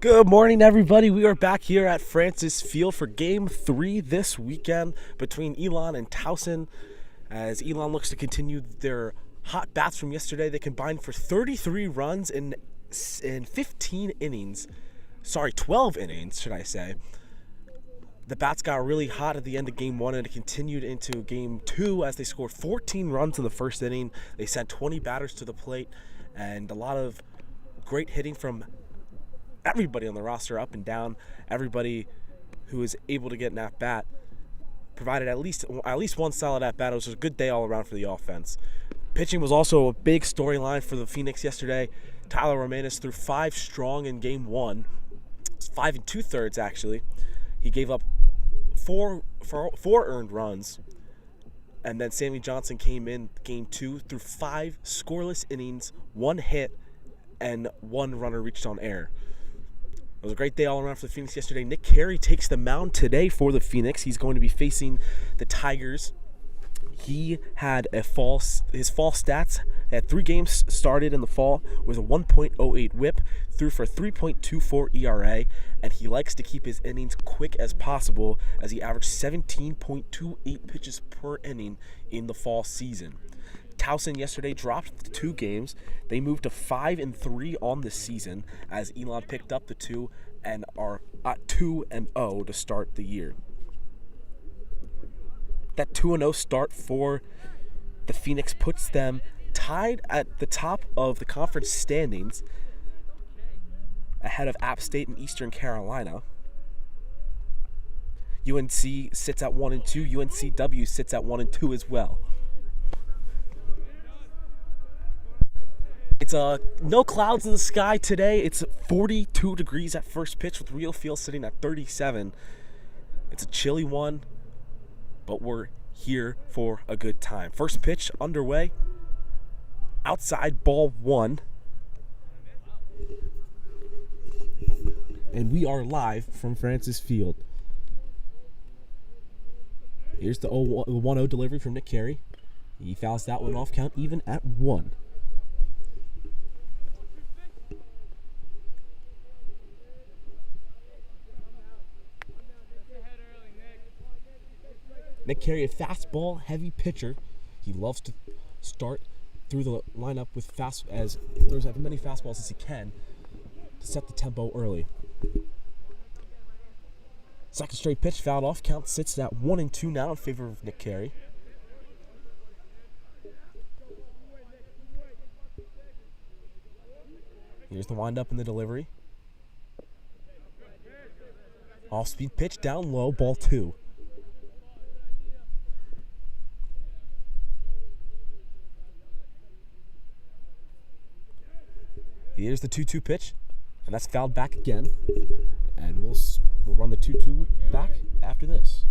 Good morning, everybody. We are back here at Francis Field for Game 3 this weekend between Elon and Towson. As Elon looks to continue their hot bats from yesterday, they combined for 33 runs in 15 innings. Sorry, 12 innings, should I say. The bats got really hot at the end of Game 1, and it continued into Game 2 as they scored 14 runs in the first inning. They sent 20 batters to the plate, and a lot of great hitting from everybody on the roster, up and down. Everybody who was able to get an at-bat provided at least one solid at-bat. It was a good day all around for the offense. Pitching was also a big storyline for the Phoenix yesterday. Tyler Romanis threw 5 strong in Game 1. It's 5 2/3 actually. He gave up four earned runs. And then Sami Johnson came in Game 2 through 5 scoreless innings, 1 hit, and 1 runner reached on air. It was a great day all around for the Phoenix yesterday. Nick Carey takes the mound today for the Phoenix. He's going to be facing the Tigers. He had his fall stats. He had 3 games started in the fall with a 1.08 whip, threw for a 3.24 ERA, and he likes to keep his innings quick as possible as he averaged 17.28 pitches per inning in the fall season. Towson yesterday dropped 2 games. They moved to 5-3 on the season as Elon picked up the 2 and are at 2-0 to start the year. That 2-0 start for the Phoenix puts them tied at the top of the conference standings, ahead of App State and Eastern Carolina. UNC sits at 1-2. UNCW sits at 1-2 as well. It's no clouds in the sky today. It's 42 degrees at first pitch with real feel sitting at 37. It's a chilly one, but we're here for a good time. First pitch underway. Outside, ball 1. And we are live from Francis Field. Here's the 1-0 delivery from Nick Carey. He fouls that one off, count even at 1. Nick Carey, a fastball heavy pitcher. He loves to start through the lineup with throws as many fastballs as he can to set the tempo early. Second straight pitch fouled off. Count sits at 1-2 now in favor of Nick Carey. Here's the windup and the delivery. Off-speed pitch down low, ball 2. Here's the 2-2 pitch, and that's fouled back again. And we'll run the 2-2 back after this.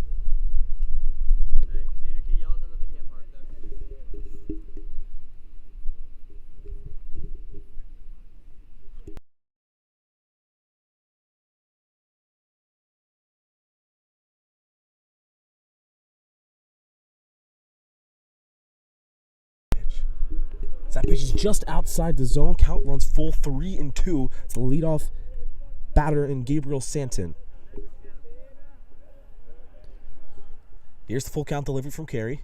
That pitch is just outside the zone. Count runs full 3-2. It's the leadoff batter in Gabriel Santon. Here's the full count delivery from Carey.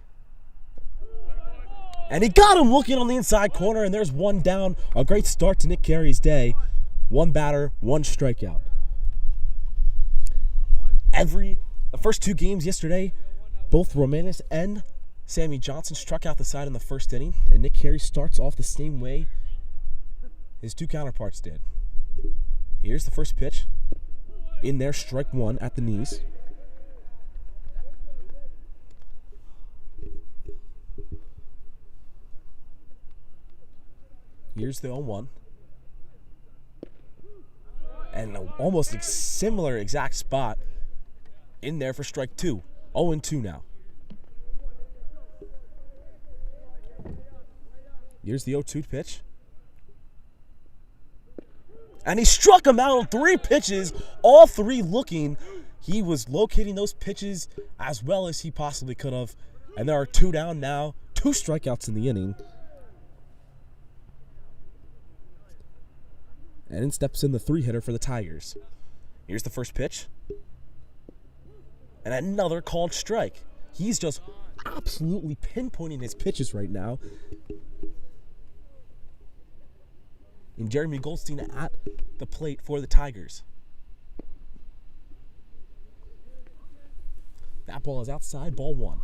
And he got him looking on the inside corner, and there's 1 down. A great start to Nick Carey's day. 1 batter, 1 strikeout. The first 2 games yesterday, both Romanis and Sami Johnson struck out the side in the first inning, and Nick Carey starts off the same way his 2 counterparts did. Here's the first pitch. In there, strike 1 at the knees. Here's the 0-1. And almost a similar exact spot in there for strike 2. 0-2 now. Here's the 0-2 pitch. And he struck him out on 3 pitches, all 3 looking. He was locating those pitches as well as he possibly could have. And there are 2 down now, 2 strikeouts in the inning. And in steps in the 3-hitter for the Tigers. Here's the first pitch. And another called strike. He's just absolutely pinpointing his pitches right now. And Jeremy Goldstein at the plate for the Tigers. That ball is outside, ball 1.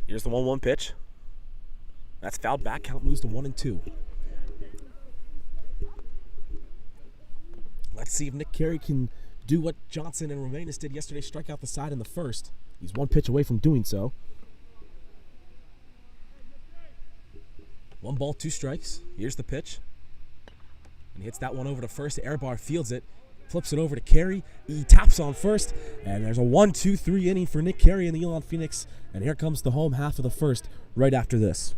Here's the 1-1 pitch. That's fouled back, count moves to 1-2. Let's see if Nick Carey can do what Johnson and Romanis did yesterday, strike out the side in the first. He's 1 pitch away from doing so. 1 ball, 2 strikes. Here's the pitch. And he hits that one over to first. Airbar fields it, flips it over to Carey. He taps on first, and there's a 1-2-3 inning for Nick Carey and the Elon Phoenix. And here comes the home half of the first right after this.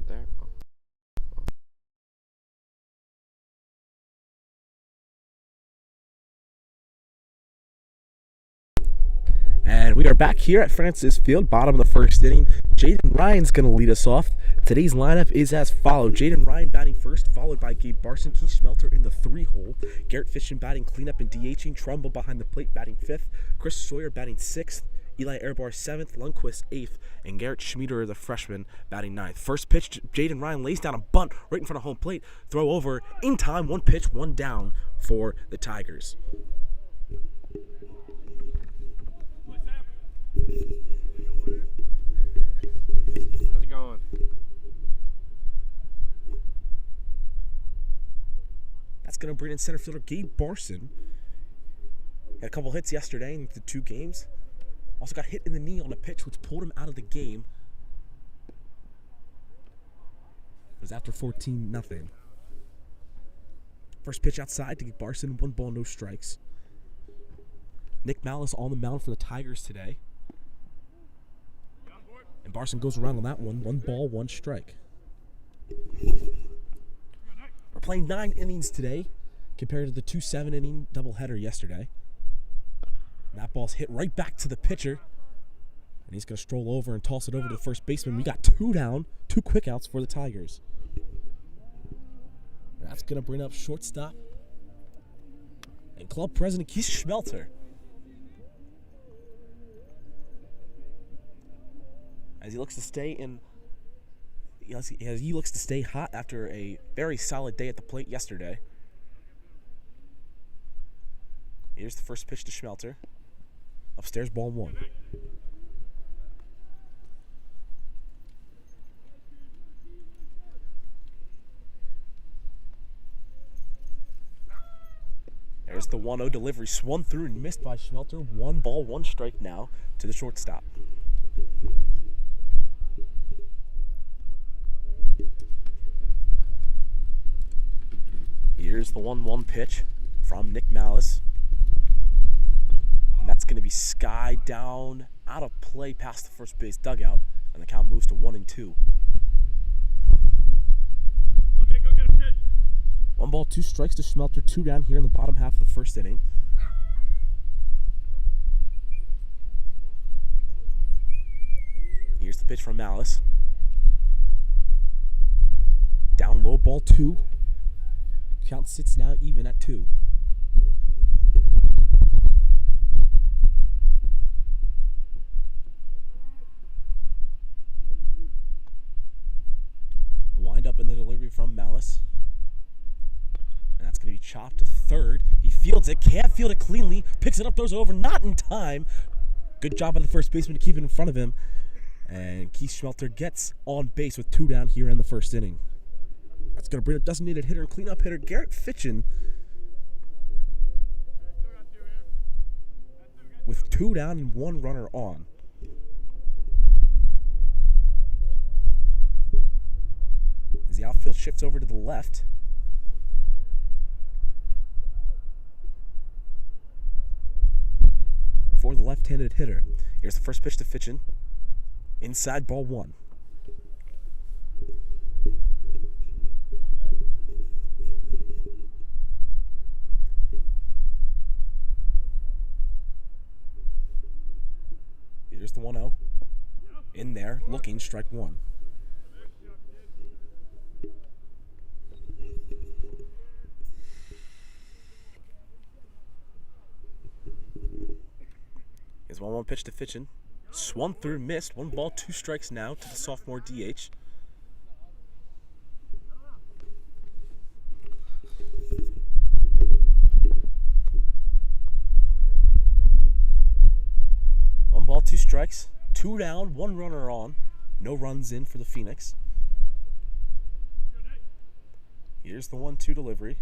There. And we are back here at Francis Field, bottom of the first inning. Jaden Ryan's going to lead us off. Today's lineup is as follows. Jaden Ryan batting first, followed by Gabe Barson, Keith Schmelter in the 3-hole. Garrett Fishman batting cleanup and DHing. Trumbull behind the plate batting 5th. Chris Sawyer batting 6th. Eli Airbar 7th, Lundquist 8th, and Garrett Schmieder, the freshman, batting 9th. First pitch, Jaden Ryan lays down a bunt right in front of home plate. Throw over in time, 1 pitch, 1 down for the Tigers. How's it going? That's going to bring in center fielder Gabe Barson. Had a couple hits yesterday in the 2 games. Also got hit in the knee on a pitch which pulled him out of the game. It was after 14-0. First pitch outside to get Barson, 1 ball, no strikes. Nick Malice on the mound for the Tigers today. And Barson goes around on that one. 1 ball, 1 strike. We're playing 9 innings today compared to the 2 7-inning doubleheader yesterday. And that ball's hit right back to the pitcher. And he's going to stroll over and toss it over to the first baseman. We got 2 down, 2 quick outs for the Tigers. That's going to bring up shortstop and club president Keith Schmelter. As he looks to stay in, as he looks to stay hot after a very solid day at the plate yesterday. Here's the first pitch to Schmelter. Upstairs, ball 1. There's the 1-0 delivery. Swung through and missed by Schmelter. 1 ball, 1 strike now to the shortstop. Here's the 1-1 pitch from Nick Malice. And that's going to be skied down, out of play past the first base dugout. And the count moves to 1-2. 1 ball, 2 strikes to Schmelter. 2 down here in the bottom half of the first inning. Here's the pitch from Malice. Down low, ball 2. Count sits now even at 2. Wind up in the delivery from Malice. And that's going to be chopped to third. He fields it, can't field it cleanly. Picks it up, throws it over, not in time. Good job by the first baseman to keep it in front of him. And Keith Schmelter gets on base with 2 down here in the first inning. That's going to bring a designated hitter and cleanup hitter Garrett Fitchin with 2 down and 1 runner on. As the outfield shifts over to the left. For the left-handed hitter. Here's the first pitch to Fitchin. Inside, ball 1. Here's the 1-0. In there, looking, strike 1. Here's 1-1 pitch to Fitchin. Swung through, missed. 1 ball, 2 strikes now to the sophomore DH. One ball, 2 strikes. 2 down, 1 runner on. No runs in for the Phoenix. Here's the 1-2 delivery.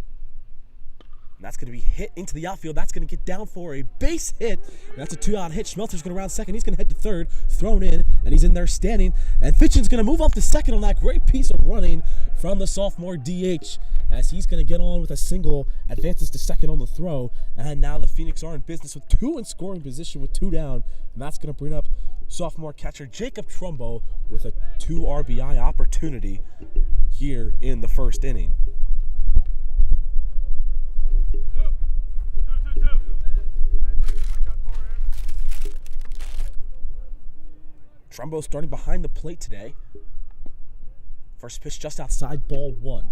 And that's going to be hit into the outfield. That's going to get down for a base hit. And that's a 2-out hit. Schmelter's going to round second. He's going to head to third. Thrown in, and he's in there standing. And Fitchin's going to move up to second on that great piece of running from the sophomore DH as he's going to get on with a single, advances to second on the throw. And now the Phoenix are in business with 2 in scoring position with 2 down. And that's going to bring up sophomore catcher Jacob Trumbo with a 2 RBI opportunity here in the first inning. Trumbo starting behind the plate today. First pitch just outside, ball 1.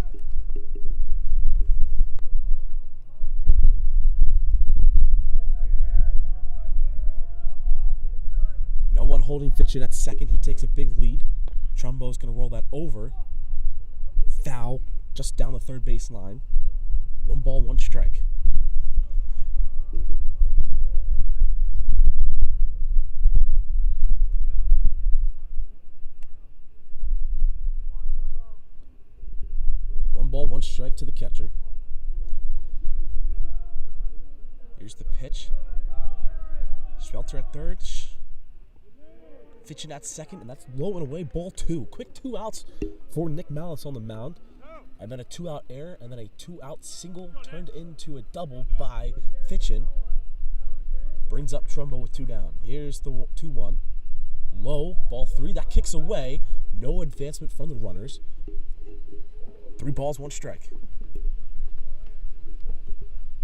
No one holding Fitchin at second. He takes a big lead. Trumbo's going to roll that over. Foul just down the third base line. 1 ball, 1 strike. Ball, 1 strike to the catcher. Here's the pitch. Schmelter at third. Fitchin at second, and that's low and away, ball 2. Quick 2 outs for Nick Malice on the mound. And then a 2-out error, and then a 2-out single turned into a double by Fitchin. Brings up Trumbo with 2 down. Here's the 2-1. Low, ball 3. That kicks away. No advancement from the runners. 3 balls, 1 strike.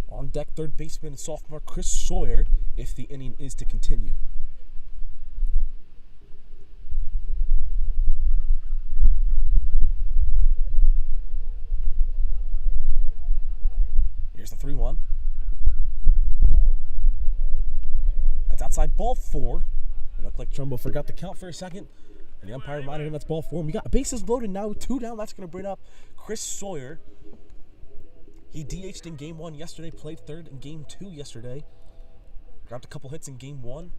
On deck, third baseman and sophomore Chris Sawyer if the inning is to continue. Here's the 3-1. That's outside, ball 4. It looked like Trumbo forgot the count for a second. And the umpire reminded him that's ball 4. And we got bases loaded now with 2 down. That's going to bring up Chris Sawyer. He DH'd in game 1 yesterday, played third in game 2 yesterday. Grabbed a couple hits in game 1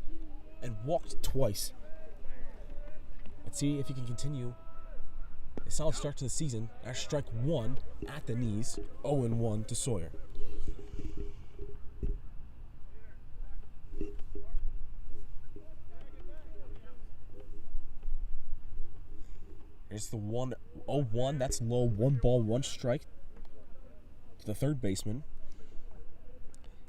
and walked twice. Let's see if he can continue a solid start to the season. That's strike 1 at the knees. 0-1 to Sawyer. Here's the 1-0-1. That's low. 1 ball, 1 strike to the third baseman.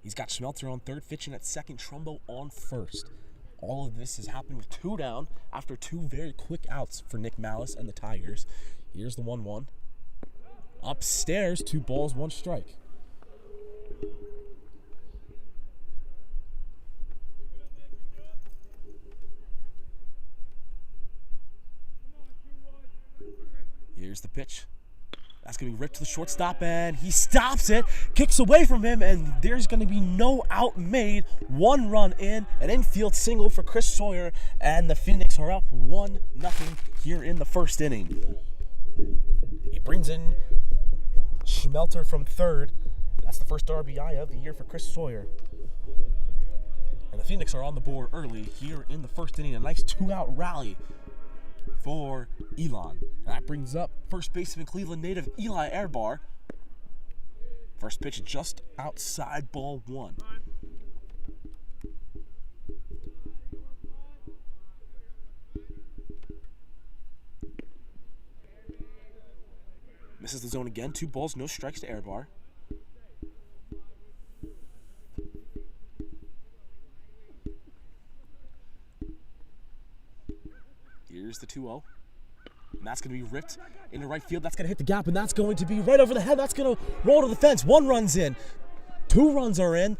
He's got Schmelter on third, pitching at second, Trumbo on first. All of this has happened with 2 down after 2 very quick outs for Nick Malice and the Tigers. Here's the 1-1. Upstairs, 2 balls, 1 strike. Here's the pitch. That's going to be ripped to the shortstop, and he stops it, kicks away from him, and there's going to be no out made. 1 run in, an infield single for Chris Sawyer, and the Phoenix are up 1-0 here in the first inning. He brings in Schmelter from third. That's the first RBI of the year for Chris Sawyer. And the Phoenix are on the board early here in the first inning. A nice 2-out rally for Elon. That brings up first baseman Cleveland native Eli Airbar. First pitch just outside, ball 1. Misses the zone again. 2 balls, no strikes to Airbar. Here's the 2-0. And that's going to be ripped into right field. That's going to hit the gap, and that's going to be right over the head. That's going to roll to the fence. 1 run's in. 2 runs are in.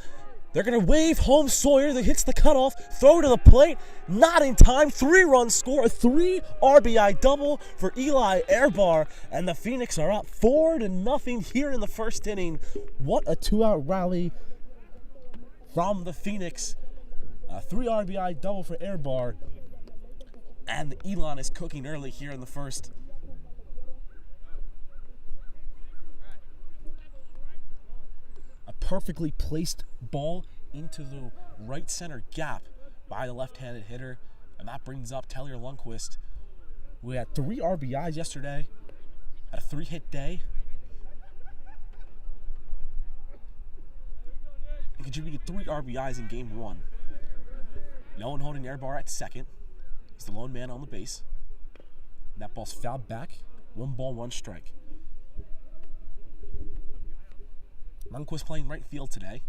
They're going to wave home Sawyer that hits the cutoff, throw to the plate, not in time. 3-run score, a 3 RBI double for Eli Airbar, and the Phoenix are up 4-0 here in the first inning. What a 2-out rally from the Phoenix. A 3 RBI double for Airbar, and Elon is cooking early here in the first. A perfectly placed ball into the right center gap by the left-handed hitter, and that brings up Taylor Lundquist, who had 3 RBIs yesterday, had a 3-hit day, and contributed 3 RBIs in game 1. No one holding Airbar at second. He's the lone man on the base. That ball's fouled back. 1 ball, 1 strike. Lundquist playing right field today.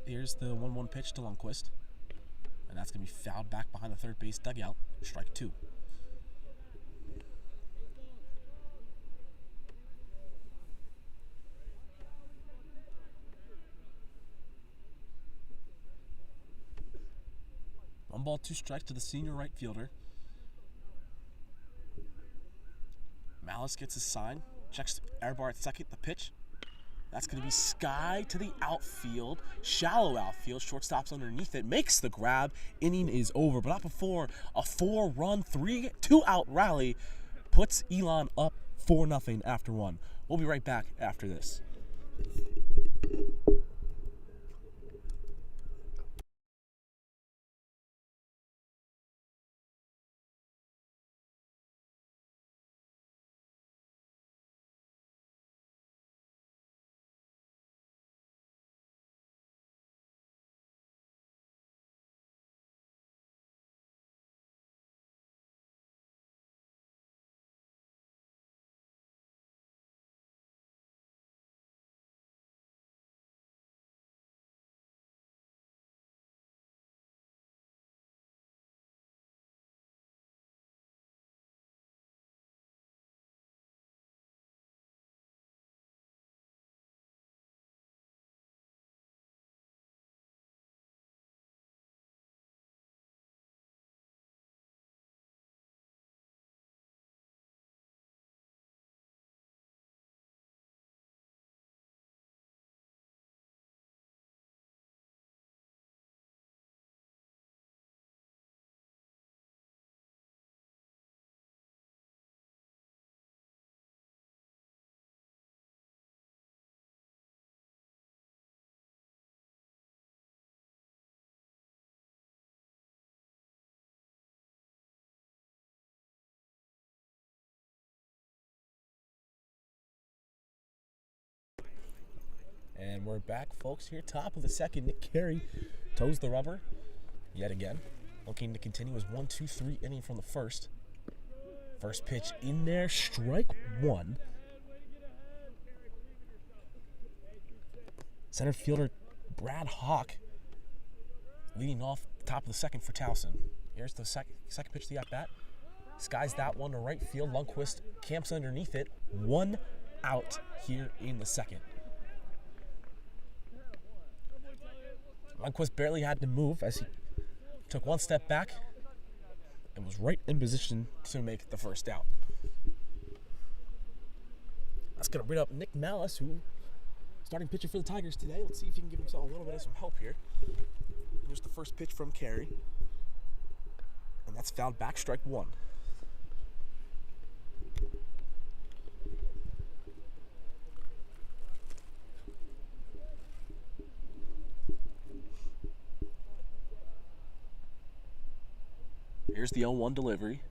Here's the 1-1 pitch to Lundquist, and that's going to be fouled back behind the third base dugout. Strike 2. One ball, 2 strikes to the senior right fielder. Malice gets his sign, checks Airbar at second. The pitch, that's going to be sky to the outfield, shallow outfield. Shortstop's underneath it, makes the grab. Inning is over, but not before a 4-run, 2-out rally puts Elon up 4-0 after 1. We'll be right back after this. And we're back, folks, here, top of the second. Nick Carey toes the rubber yet again. Looking to continue his 1-2-3 inning from the first. First pitch in there, strike one. Center fielder Brad Hawk leading off top of the second for Towson. Here's the second pitch to the at-bat. Skies that one to right field. Lundqvist camps underneath it. 1 out here in the second. Lundqvist barely had to move as he took 1 step back and was right in position to make the first out. That's going to bring up Nick Malice, who starting pitcher for the Tigers today. Let's see if he can give himself a little bit of some help here. Here's the first pitch from Carey. And that's fouled back, strike one. Here's the 0-1 delivery.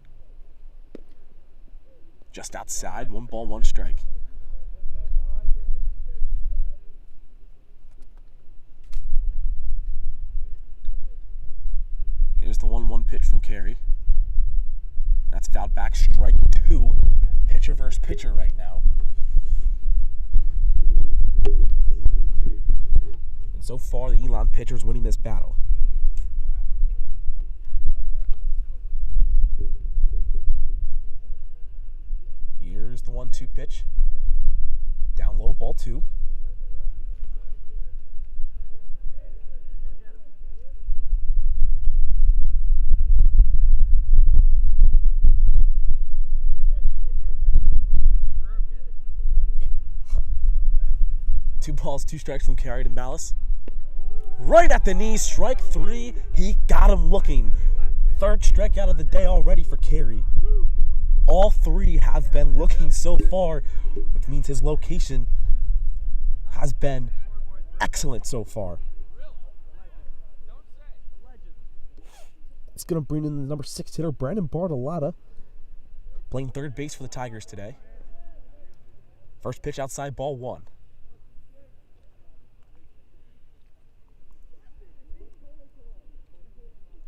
Just outside, 1 ball, 1 strike. Here's the 1-1 pitch from Carey. That's fouled back, strike two. Pitcher versus pitcher right now. And so far, the Elon pitcher is winning this battle. Here's the 1-2 pitch. Down low, ball 2. Two balls, 2 strikes from Carey to Malice. Right at the knee, strike 3. He got him looking. 3rd strikeout of the day already for Carey. All 3 have been looking so far, which means his location has been excellent so far. It's going to bring in the number 6 hitter, Brandon Bartolotta, playing 3rd base for the Tigers today. First pitch outside, ball 1.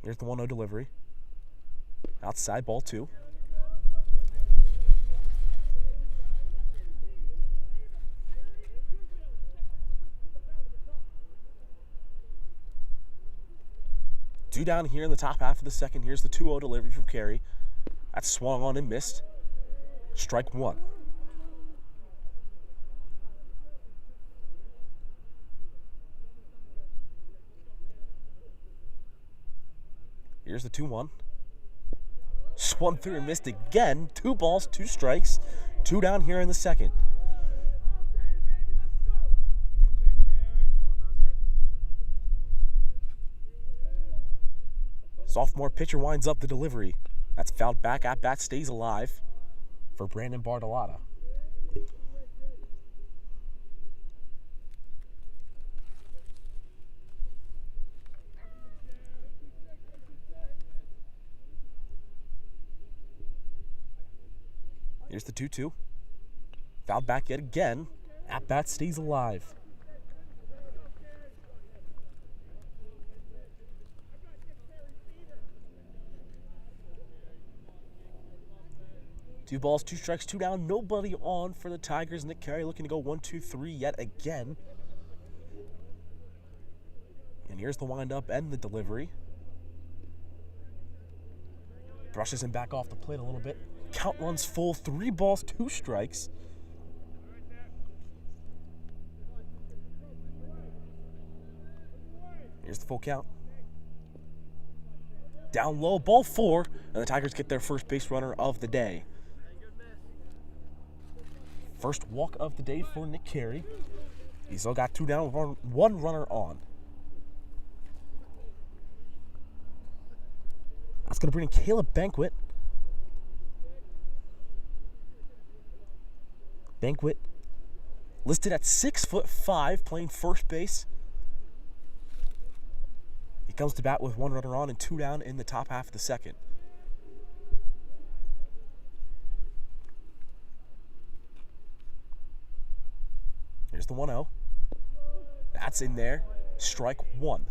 Here's the 1-0 delivery. Outside, ball 2. Two down here in the top half of the second. Here's the 2-0 delivery from Carey. That's swung on and missed. Strike 1. Here's the 2-1. Swung through and missed again. 2 balls, 2 strikes. 2 down here in the second. Sophomore pitcher winds up the delivery. That's fouled back. At bat stays alive for Brandon Bartolotta. Here's the 2-2. Fouled back yet again. At bat stays alive. Two balls, 2 strikes, 2 down. Nobody on for the Tigers. Nick Carey looking to go 1-2-3 yet again. And here's the windup and the delivery. Brushes him back off the plate a little bit. Count runs full. 3 balls, 2 strikes. Here's the full count. Down low, ball 4. And the Tigers get their first base runner of the day. First walk of the day for Nick Carey. He's still got 2 down, 1 runner on. That's going to bring in Caleb Banquet. Banquet listed at 6'5", playing first base. He comes to bat with 1 runner on and 2 down in the top half of the second. Here's the 1-0. That's in there. Strike one.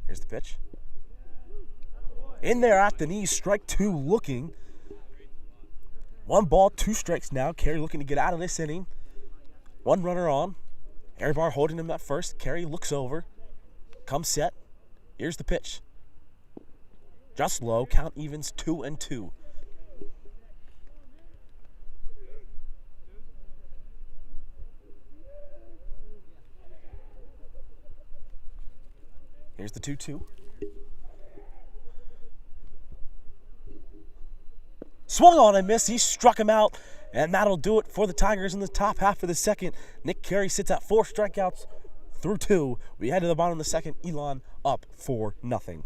Here's the pitch. In there at the knees, strike two looking. 1 ball, 2 strikes now. Carey looking to get out of this inning. 1 runner on. Airbar holding him at first. Carey looks over. Comes set. Here's the pitch. Just low. Count evens 2-2. Here's the 2-2. Swung on and missed. He struck him out, and that'll do it for the Tigers in the top half of the second. Nick Carey sits at 4 strikeouts through 2. We head to the bottom of the second. Elon up 4-0.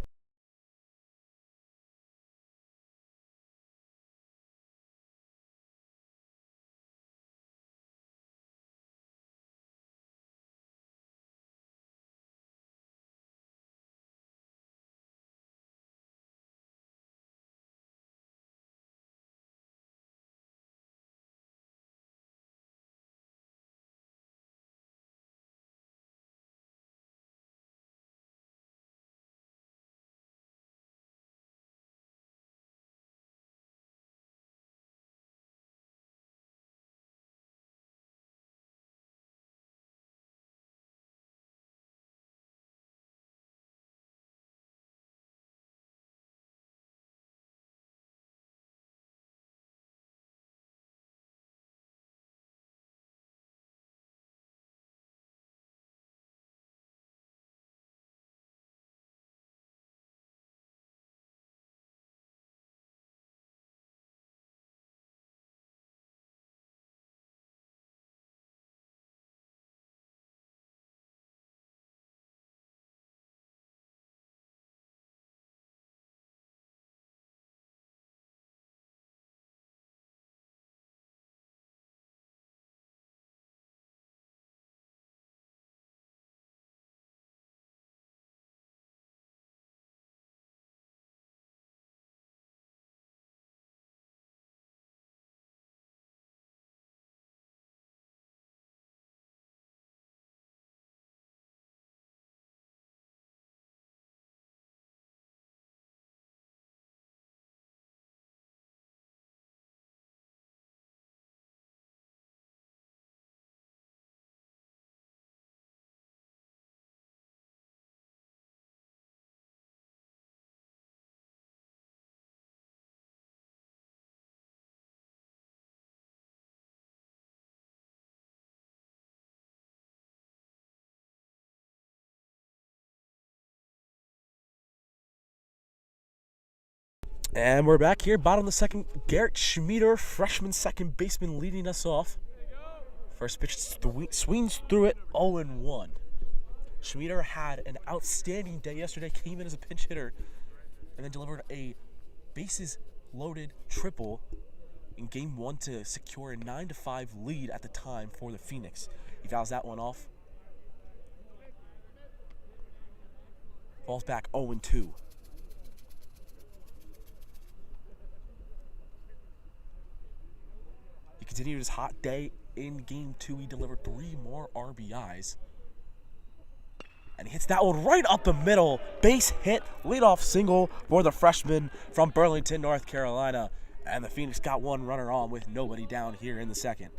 And we're back here, bottom of the second. Garrett Schmieder, freshman second baseman, leading us off. First pitch swings through it, 0-1. Schmieder had an outstanding day yesterday, came in as a pinch hitter, and then delivered a bases-loaded triple in Game 1 to secure a 9-5 lead at the time for the Phoenix. He fouls that one off. Falls back 0-2. He continued his hot day in Game 2. He delivered 3 more RBIs. And he hits that one right up the middle. Base hit, leadoff single for the freshman from Burlington, North Carolina. And the Phoenix got 1 runner on with nobody down here in the second.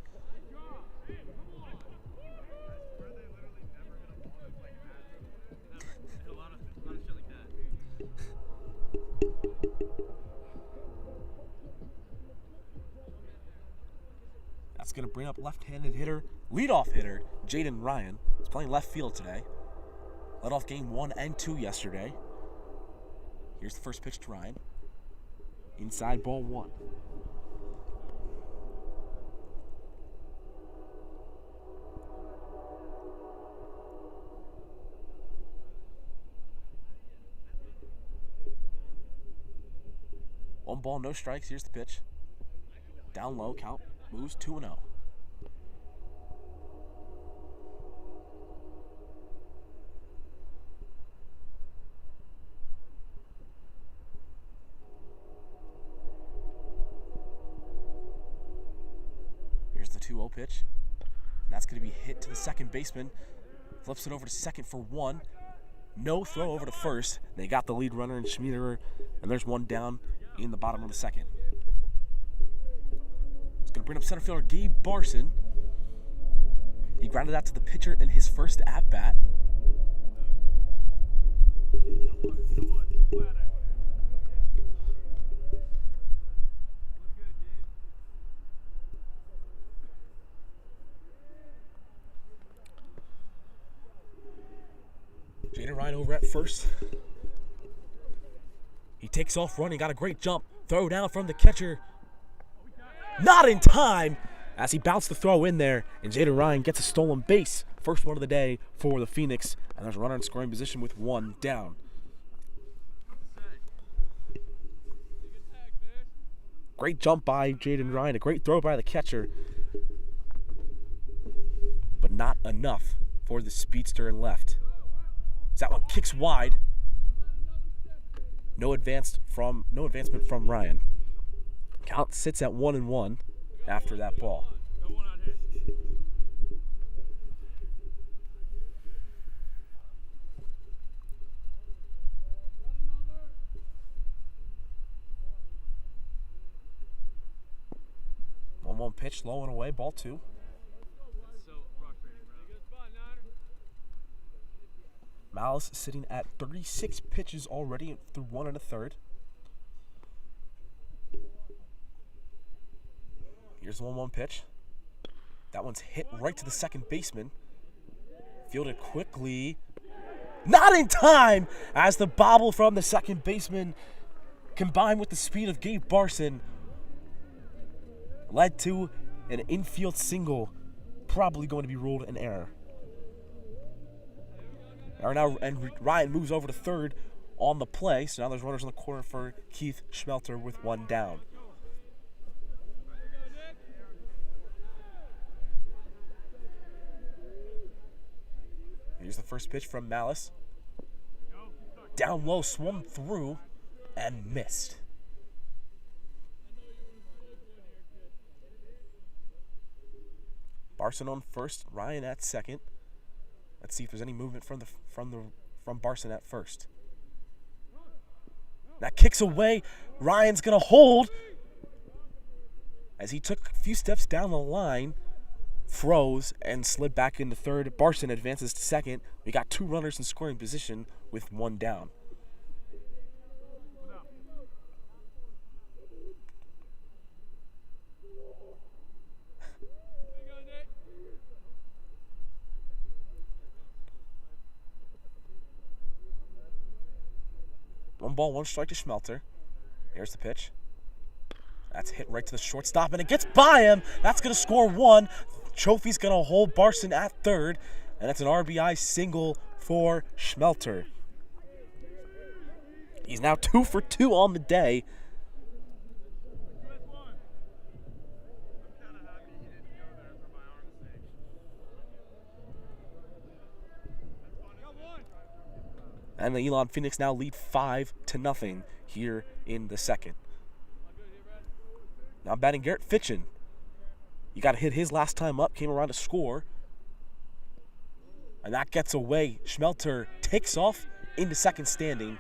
That's going to bring up left-handed hitter, leadoff hitter, Jaden Ryan. He's playing left field today. Led off Game 1 and 2 yesterday. Here's the first pitch to Ryan. Inside, ball 1. One ball, no strikes. Here's the pitch. Down low, count moves 2-0. pitch. And that's going to be hit to the second baseman. Flips it over to second for one. No throw over to first. They got the lead runner in Schmiederer, and there's one down in the bottom of the second. It's going to bring up center fielder Gabe Barson. He grounded out to the pitcher in his first at-bat. Jaden Ryan over at first. He takes off running, got a great jump. Throw down from the catcher. Not in time as he bounced the throw in there, and Jaden Ryan gets a stolen base. First one of the day for the Phoenix, and there's a runner in scoring position with one down. Great jump by Jaden Ryan, a great throw by the catcher, but not enough for the speedster in left. So that one kicks wide. No advancement from Ryan. Count sits at 1-1 after that ball. One pitch, low and away, ball two. Malice sitting at 36 pitches already through 1 1/3. Here's the 1-1 pitch. That one's hit right to the second baseman. Fielded quickly. Not in time as the bobble from the second baseman combined with the speed of Gabe Barson led to an infield single, probably going to be ruled an error. And Ryan moves over to third on the play, so now there's runners in the corner for Keith Schmelter with one down. Here's the first pitch from Malice. Down low, swung through, and missed. Barson on first, Ryan at second. Let's see if there's any movement from Barson at first. That kicks away. Ryan's gonna hold as he took a few steps down the line, froze, and slid back into third. Barson advances to second. We got two runners in scoring position with one down. One ball, one strike to Schmelter. Here's the pitch. That's hit right to the shortstop, and it gets by him. That's going to score one. Trophy's going to hold Barson at third, and that's an RBI single for Schmelter. He's now 2 for 2 on the day. And the Elon Phoenix now lead 5-0 here in the second. Now batting Garrett Fitchin. You got to hit his last time up, came around to score. And that gets away. Schmelter takes off into second standing.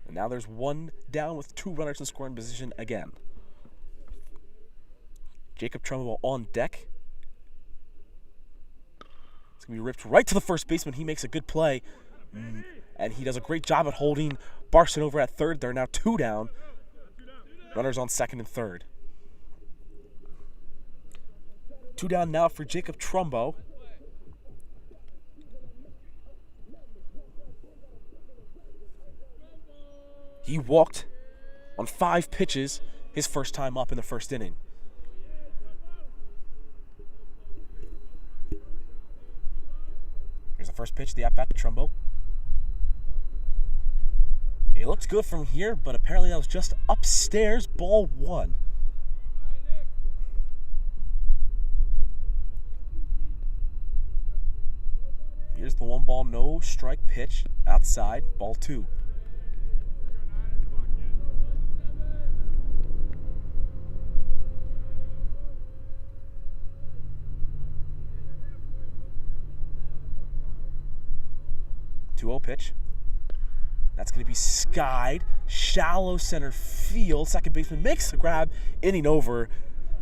And now there's one down with two runners in scoring position again. Jacob Trumbo on deck. It's going to be ripped right to the first baseman. He makes a good play. And he does a great job at holding Barson over at third. They're now two down. Runners on second and third. Two down now for Jacob Trumbo. He walked on 5 pitches his first time up in the first inning. Here's the first pitch, the at-bat to Trumbo. It looks good from here, but apparently that was just upstairs, ball one. Here's the 1-ball, no strike pitch outside, ball two. 2-0 pitch. That's going to be skied. Shallow center field. Second baseman makes the grab. Inning over.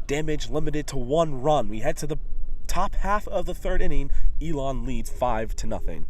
Damage limited to 1 run. We head to the top half of the 3rd inning. Elon leads 5-0.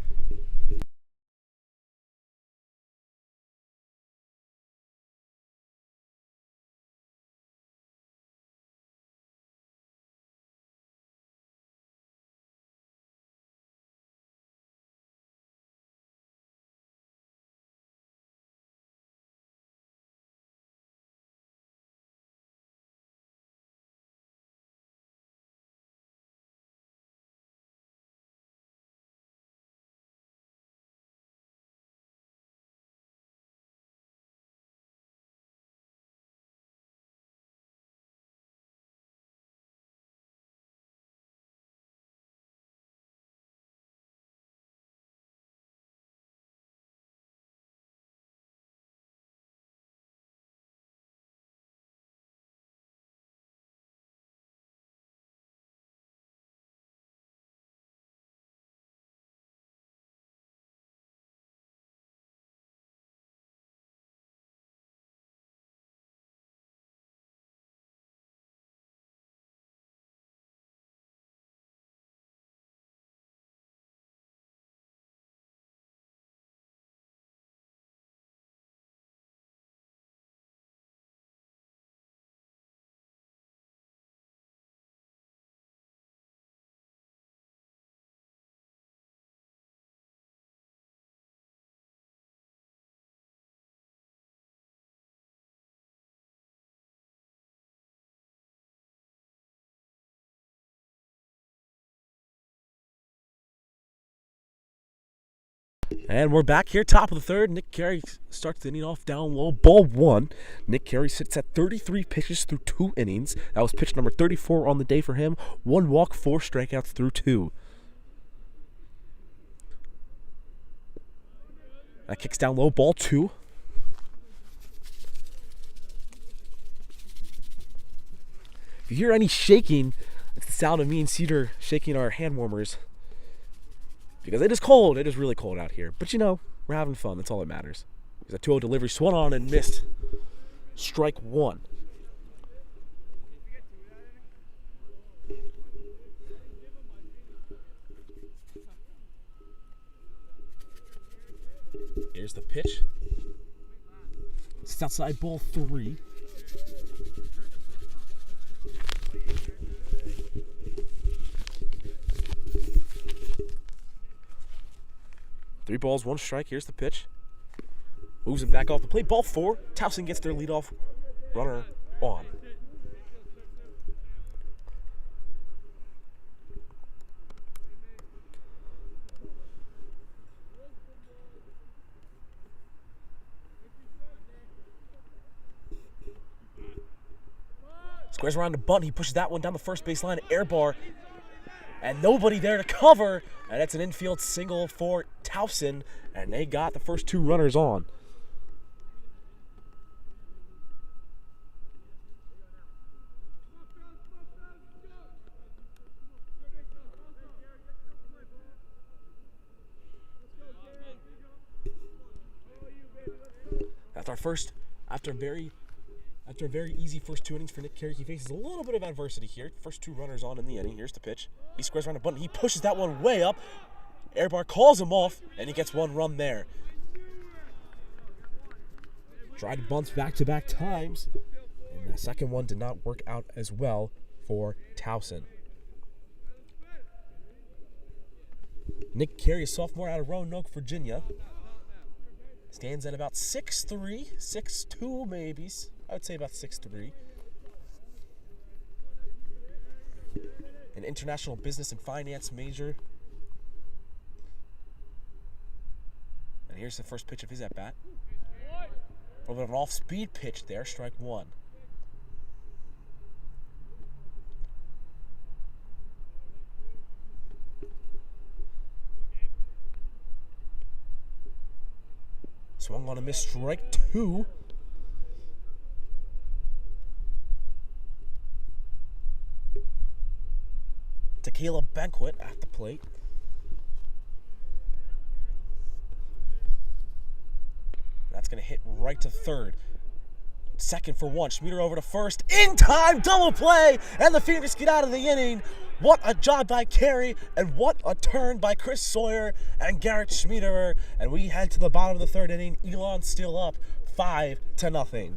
And we're back here, top of the 3rd. Nick Carey starts the inning off down low, ball 1. Nick Carey sits at 33 pitches through 2 innings. That was pitch number 34 on the day for him. 1 walk, 4 strikeouts through 2. That kicks down low, ball 2. If you hear any shaking, it's the sound of me and Cedar shaking our hand warmers. Because it is cold. It is really cold out here. But we're having fun. That's all that matters. There's a 2-0 delivery. Swung on and missed. Strike 1. Here's the pitch. It's outside, ball 3. Three balls, 1 strike. Here's the pitch. Moves him back off the plate. Ball 4. Towson gets their leadoff runner on. Squares around the bunt. He pushes that one down the first baseline. Air bar. And nobody there to cover. And it's an infield single for Towson. And they got the first 2 runners on. After a very easy first 2 innings for Nick Carey, he faces a little bit of adversity here. First 2 runners on in the inning. Here's the pitch. He squares around a button. He pushes that one way up. Airbar calls him off, and he gets 1 run there. Tried bunts back-to-back times, and the second one did not work out as well for Towson. Nick Carey, a sophomore out of Roanoke, Virginia. Stands at about 6'3", 6'2", maybe. I would say about 6'3". An international business and finance major. And here's the first pitch of his at-bat. A little bit of an off-speed pitch there, strike 1. Swung on a miss, strike 2. Tequila Banquet at the plate. That's going to hit right to third. Second for one. Schmieder over to first. In time, double play, and the Phoenix get out of the inning. What a job by Carey, and what a turn by Chris Sawyer and Garrett Schmiederer. And we head to the bottom of the third inning. Elon still up 5-0.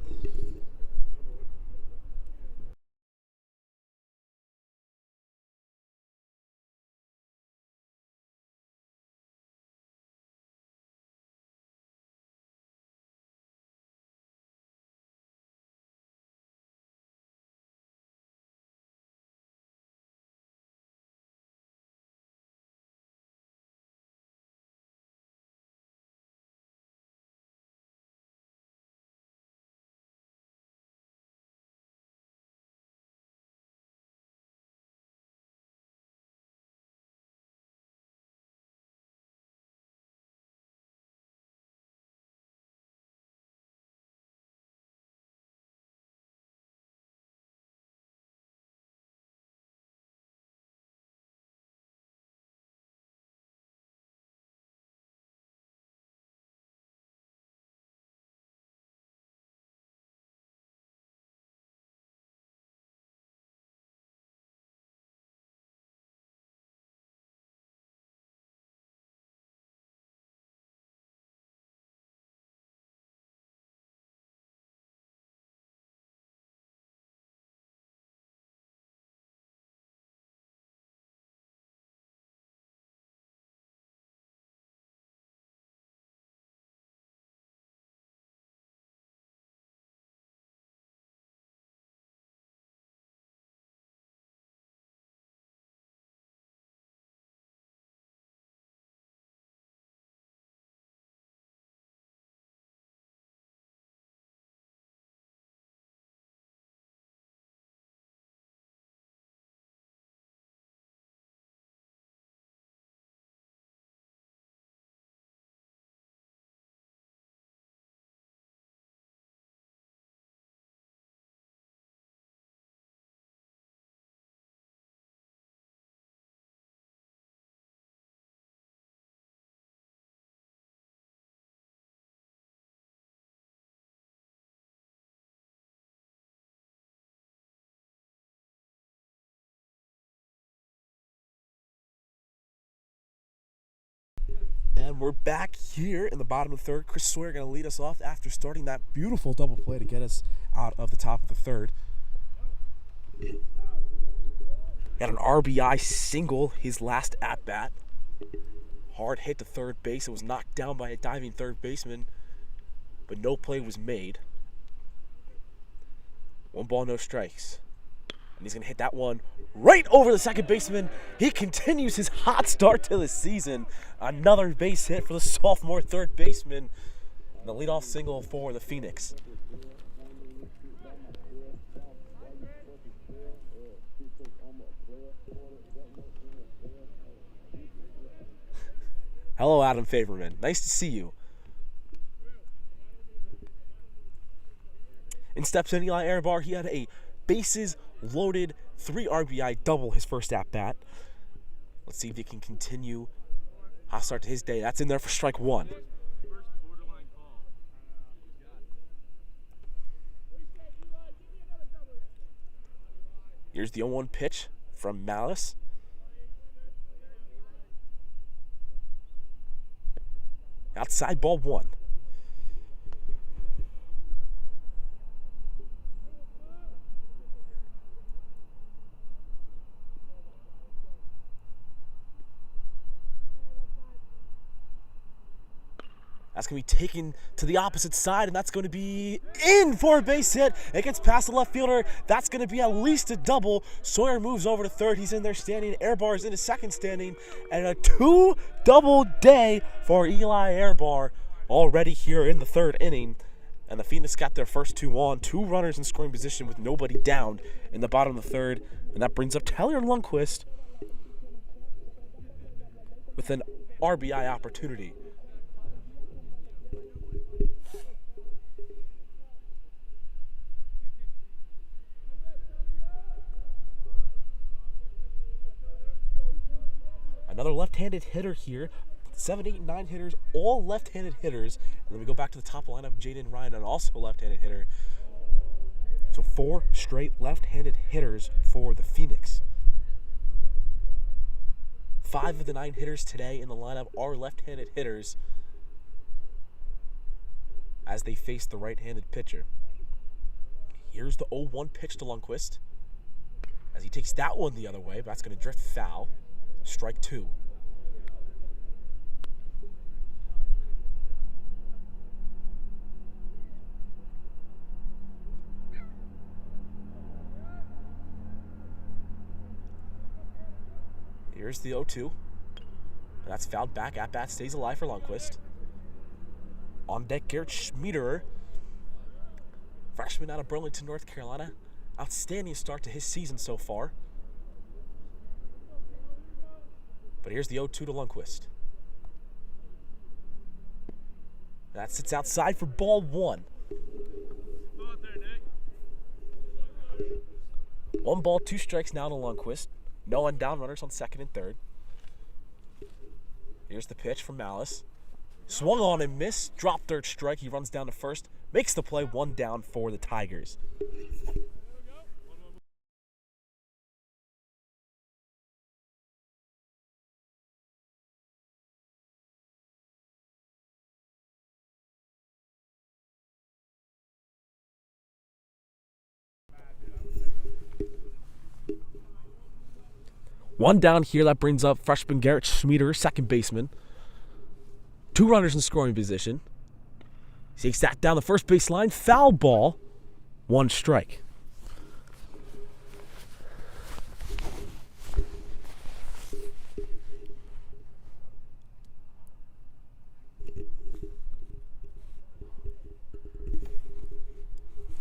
And we're back here in the bottom of the third. Chris Sawyer going to lead us off after starting that beautiful double play to get us out of the top of the third. Got an RBI single his last at-bat. Hard hit to third base. It was knocked down by a diving third baseman, but no play was made. 1 ball, no strikes. And he's going to hit that one right over the second baseman. He continues his hot start to the season. Another base hit for the sophomore third baseman. And the leadoff single for the Phoenix. Hello, Adam Faberman. Nice to see you. In steps in Eli Airbar. He had a bases loaded 3 RBI double his first at bat. Let's see if he can continue hot start to his day. That's in there for strike 1. Here's the 0-1 pitch from Malice. Outside, ball 1. That's going to be taken to the opposite side, and that's going to be in for a base hit. It gets past the left fielder. That's going to be at least a double. Sawyer moves over to third. He's in there standing. Airbar is in his second standing. And a 2-double day for Eli Airbar already here in the third inning. And the Phoenix got their first 2 on. 2 runners in scoring position with nobody down in the bottom of the third. And that brings up Taylor Lundquist with an RBI opportunity. Another left-handed hitter here 7, 8, 9 hitters, all left-handed hitters. And then we go back to the top lineup, Jaden Ryan, and also a left-handed hitter. So 4 straight left-handed hitters for the Phoenix. 5 of the 9 hitters today in the lineup are left-handed hitters as they face the right-handed pitcher. Here's the 0-1 pitch to Lundqvist as he takes that one the other way, but that's going to drift foul. Strike 2. Here's the 0-2. And that's fouled back. At bat stays alive for Lundqvist. On deck, Garrett Schmiederer, freshman out of Burlington, North Carolina. Outstanding start to his season so far. But here's the 0-2 to Lundqvist. That sits outside for ball 1. 1 ball, 2 strikes now to Lundqvist. No one down, runners on second and third. Here's the pitch from Malice. Swung on and missed. Dropped third strike. He runs down to first. Makes the play. 1 down for the Tigers. One down here, that brings up freshman Garrett Schmieder, second baseman. 2 runners in scoring position. He takes that down the first base line. Foul ball. 1 strike.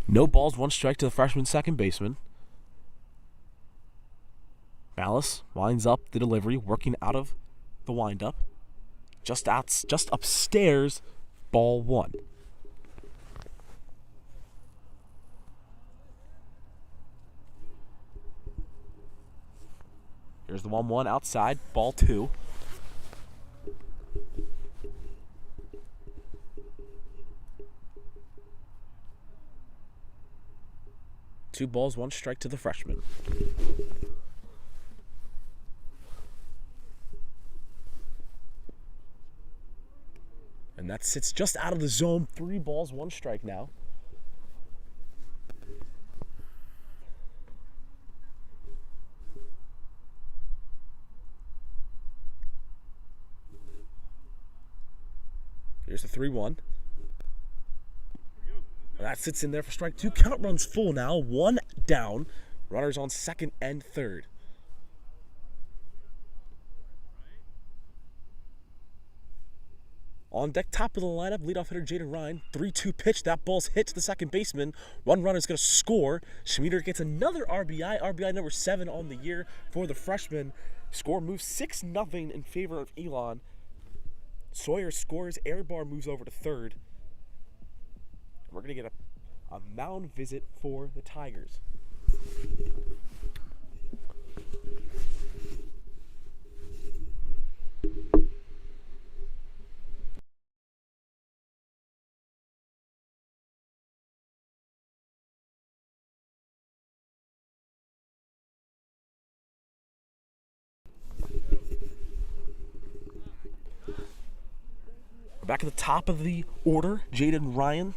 No balls, 1 strike to the freshman second baseman. Malice winds up the delivery, working out of the windup. Just upstairs, ball 1. Here's the 1-1 outside, ball 2. Two balls, 1 strike to the freshman. And that sits just out of the zone. 3 balls, 1 strike now. Here's the 3-1. And that sits in there for strike 2. Count runs full now. 1 down. Runners on second and third. On deck, top of the lineup, leadoff hitter Jaden Ryan. 3-2 pitch. That ball's hit to the second baseman. 1 runner's going to score. Schmieder gets another RBI. RBI number 7 on the year for the freshman. Score moves 6-0 in favor of Elon. Sawyer scores. Airbar moves over to third. We're going to get a mound visit for the Tigers. Back at the top of the order, Jaden Ryan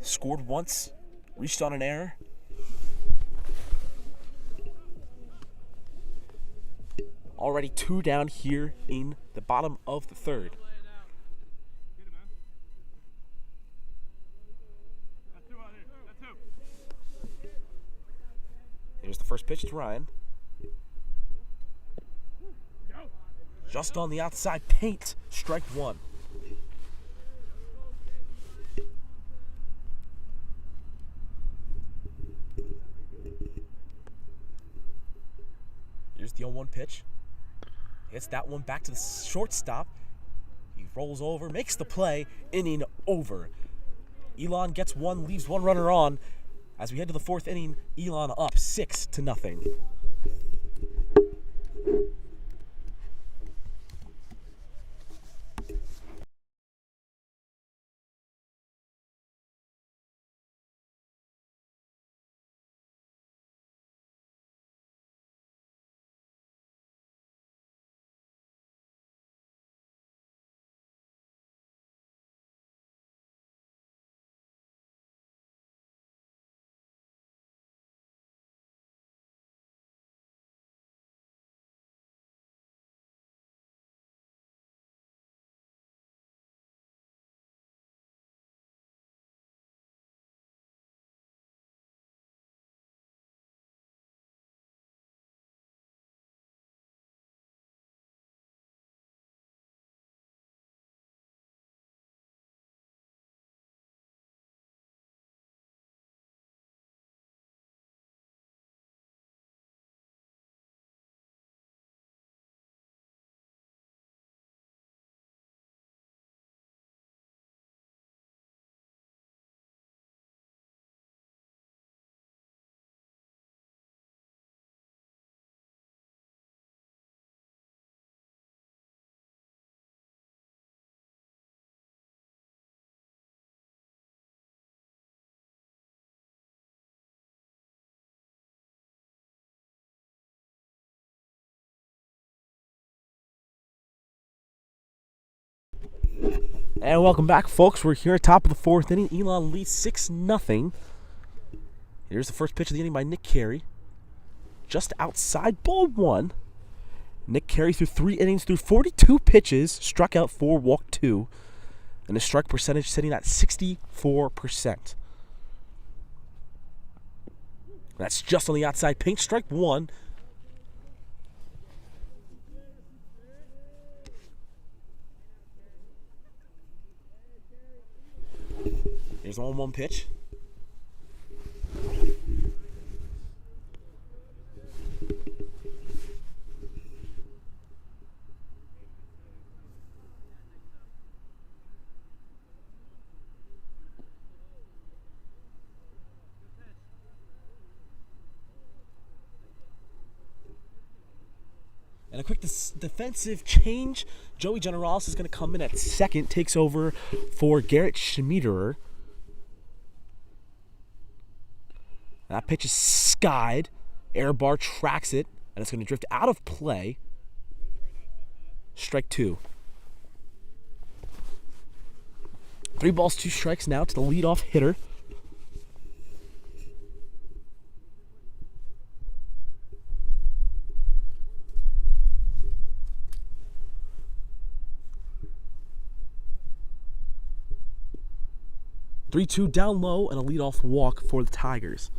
scored once, reached on an error. Already 2 down here in the bottom of the third. Here's the first pitch to Ryan. Just on the outside paint, strike 1. Here's the 0-1 pitch. Hits that one back to the shortstop. He rolls over, makes the play, inning over. Elon gets 1, leaves 1 runner on. As we head to the 4th inning, Elon up 6-0. And welcome back, folks. We're here at top of the fourth inning. Elon leads 6-0. Here's the first pitch of the inning by Nick Carey. Just outside, ball one. Nick Carey threw 3 innings, threw 42 pitches, struck out 4, walked 2. And his strike percentage sitting at 64%. That's just on the outside paint. Strike 1. Here's the 1-1 pitch. And a quick defensive change. Joey Generalis is going to come in at second, takes over for Garrett Schmiederer. That pitch is skied. Air bar tracks it, and it's going to drift out of play. Strike 2. 3 balls, 2 strikes now to the leadoff hitter. Three-two down low and a leadoff walk for the Tigers.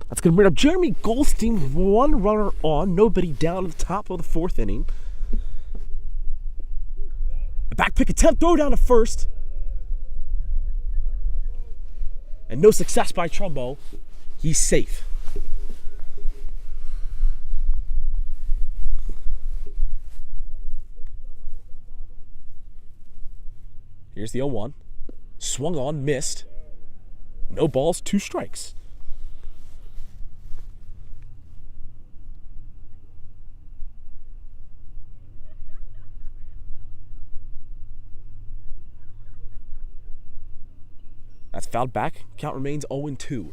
That's going to bring up Jeremy Goldstein, 1 runner on, nobody down at the top of the 4th inning. A back pick attempt, throw down to first. And no success by Trumbo. He's safe. Here's the 0-1. Swung on, missed. No balls, 2 strikes. That's fouled back. Count remains 0-2.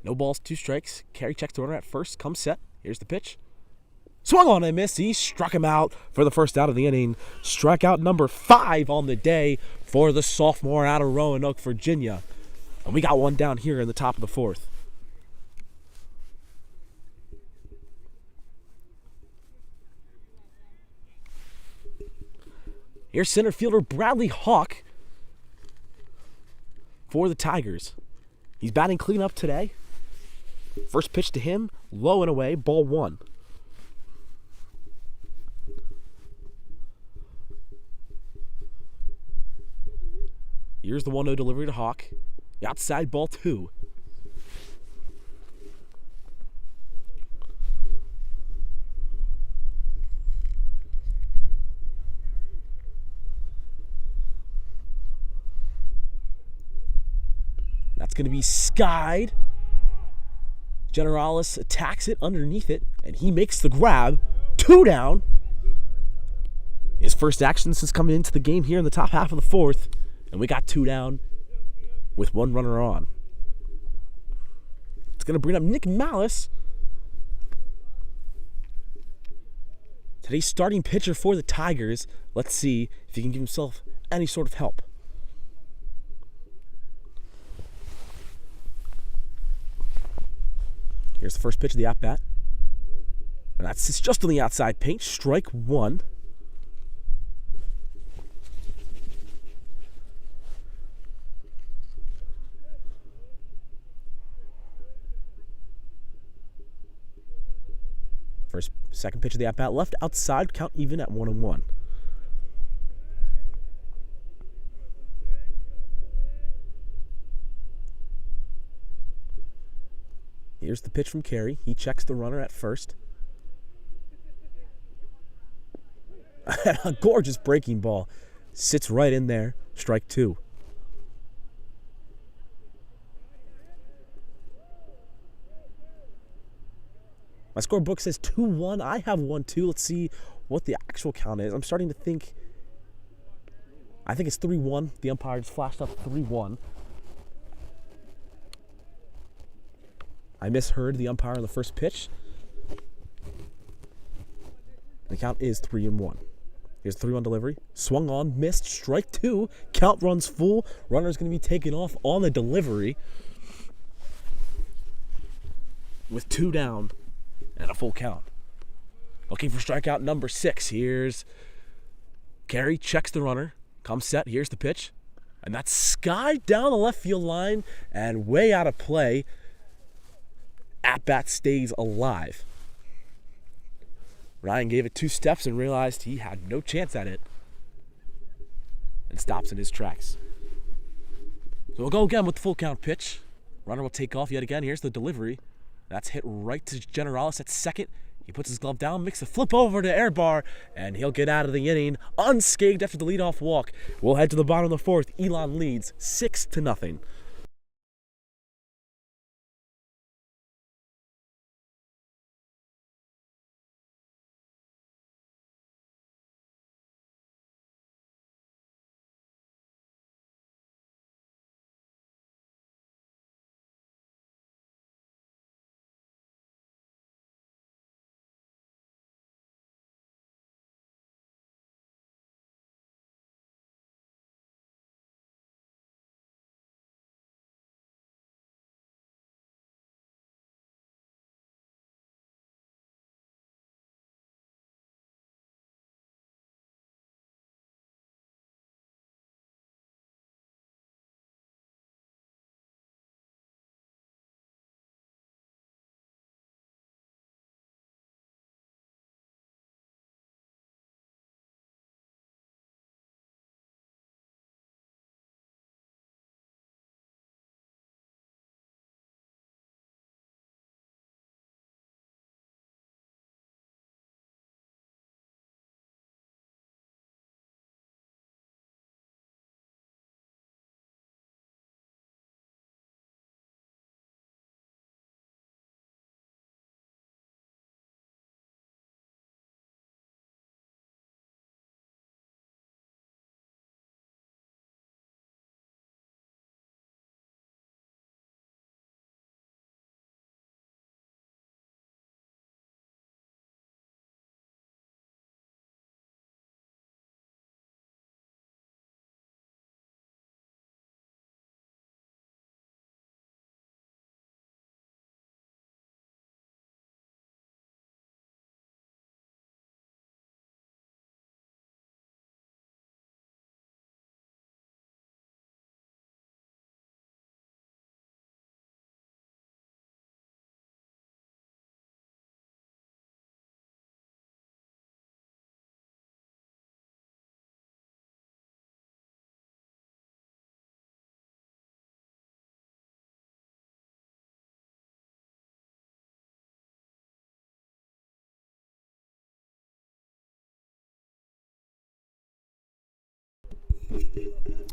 No balls, 2 strikes. Carey checks the runner at first. Comes set. Here's the pitch. Swung on and missed. He struck him out for the first out of the inning. Strikeout number 5 on the day for the sophomore out of Roanoke, Virginia. And we got one down here in the top of the 4th. Here's center fielder Bradley Hawk for the Tigers. He's batting cleanup today. First pitch to him, low and away, ball 1. Here's the 1-0 delivery to Hawk. Outside, ball 2. That's going to be skied. Generalis attacks it underneath it, and he makes the grab. 2 down. His first action since coming into the game here in the top half of the 4th, and we got 2 down with 1 runner on. It's going to bring up Nick Malice, today's starting pitcher for the Tigers. Let's see if he can give himself any sort of help. Here's the first pitch of the at-bat. And that's just on the outside paint. Strike 1. Second pitch of the at-bat left outside, count even at 1-1. Here's the pitch from Carey. He checks the runner at first. A gorgeous breaking ball. Sits right in there. Strike 2. My scorebook says 2-1. I have 1-2. Let's see what the actual count is. I'm starting to think. I think it's 3-1. The umpire just flashed up 3-1. I misheard the umpire on the first pitch. The count is 3-1. Here's 3-1 delivery. Swung on, missed, strike 2. Count runs full. Runner's going to be taken off on the delivery. With 2 down and a full count. Looking for strikeout number 6. Here's Carey, checks the runner. Comes set. Here's the pitch. And that's skied down the left field line and way out of play. At-bat stays alive. Ryan gave it 2 steps and realized he had no chance at it. And stops in his tracks. So we'll go again with the full count pitch. Runner will take off yet again. Here's the delivery. That's hit right to Generalis at second. He puts his glove down, makes a flip over to air bar, and he'll get out of the inning unscathed after the leadoff walk. We'll head to the bottom of the 4th. Elon leads 6-0.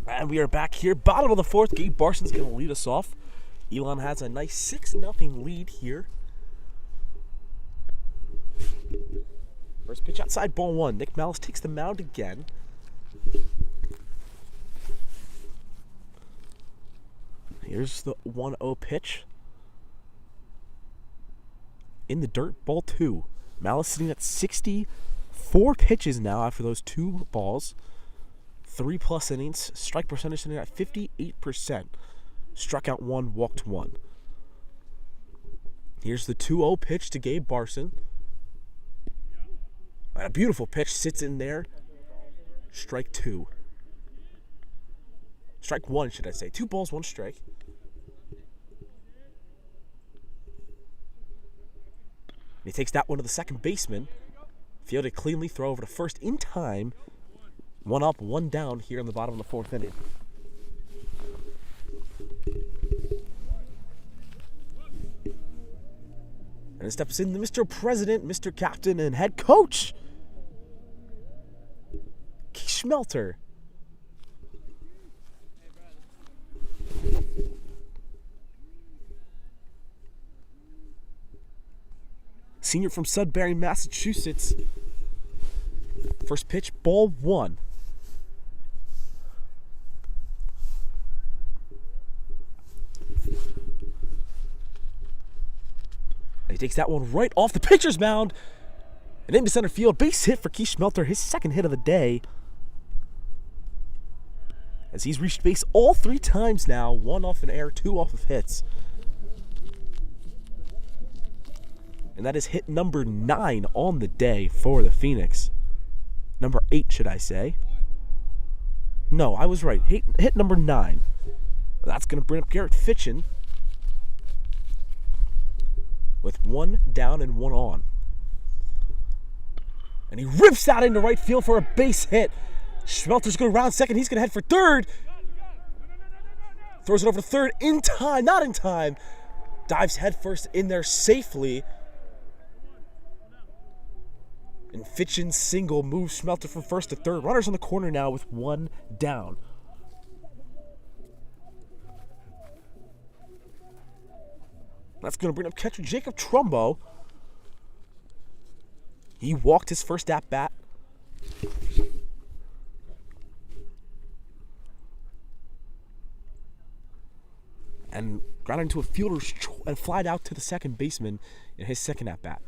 And we are back here, bottom of the 4th. Gabe Barson's going to lead us off. Elon has a nice 6-0 lead here. First pitch outside, ball 1. Nick Malice takes the mound again. Here's the 1-0 pitch. In the dirt, ball 2. Malice sitting at 64 pitches now after those 2 balls. 3+ innings. Strike percentage sitting at 58%. Struck out 1, walked 1. Here's the 2-0 pitch to Gabe Barson. A beautiful pitch sits in there. Strike 2. Strike 1, should I say. 2 balls, 1 strike. And he takes that one to the second baseman. Fielded cleanly, throw over to first in time. 1 up, 1 down here in the bottom of the 4th inning. And it steps in the Mr. President, Mr. Captain, and head coach, Schmelter. senior from Sudbury, Massachusetts. First pitch, ball 1. He takes that one right off the pitcher's mound and into center field. Base hit for Keith Schmelter, his second hit of the day. As he's reached base all 3 times now, 1 off an error, 2 off of hits. And that is hit number 9 on the day for the Phoenix. Number 8, should I say. No, I was right. Hit number 9. That's going to bring up Garrett Fitchin with 1 down and 1 on. And he rips out into right field for a base hit. Schmelter's going to round second. He's going to head for third. Throws it over to third in time. Not in time. Dives headfirst in there safely. And Fitchin's single moves Schmelter from first to third. Runners on the corner now with 1 down. That's going to bring up catcher Jacob Trumbo. He walked his first at-bat. And got into a fielder's and flied out to the second baseman in his second at-bat.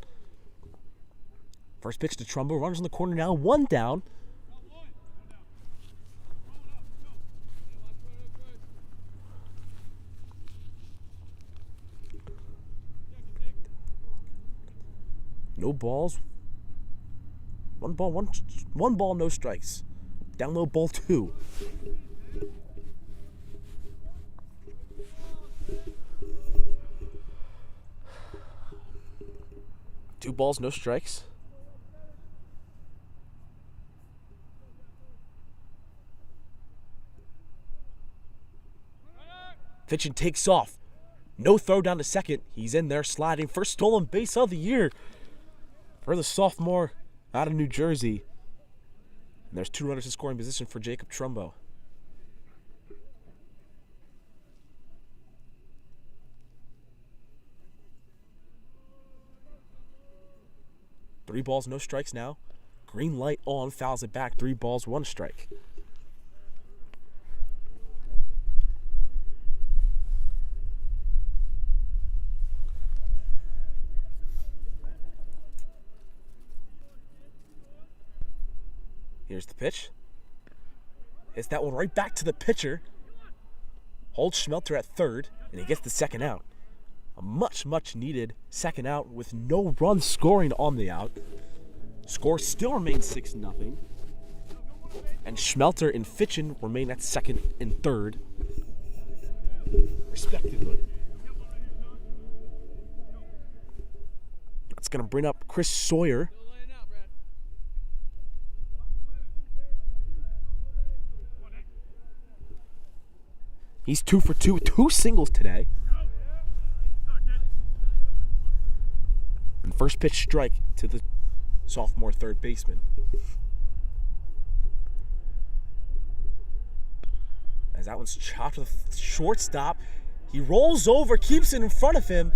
First pitch to Trumbo. Runners in the corner now. 1 down. No balls. One ball, no strikes. Down low, ball 2. Two balls, no strikes. Fitchin takes off. No throw down to second. He's in there sliding. First stolen base of the year for the sophomore out of New Jersey. And there's 2 runners in scoring position for Jacob Trumbo. Three balls, no strikes now. Green light on, fouls it back. 3 balls, 1 strike. Here's the pitch. Hits that one right back to the pitcher. Holds Schmelter at third, and he gets the second out. A much, much needed second out with no run scoring on the out. Score still remains 6-0. And Schmelter and Fitchin remain at second and third, respectively. That's going to bring up Chris Sawyer. He's 2 for 2 with 2 singles today. And first pitch strike to the sophomore third baseman. As that one's chopped to the shortstop. He rolls over, keeps it in front of him.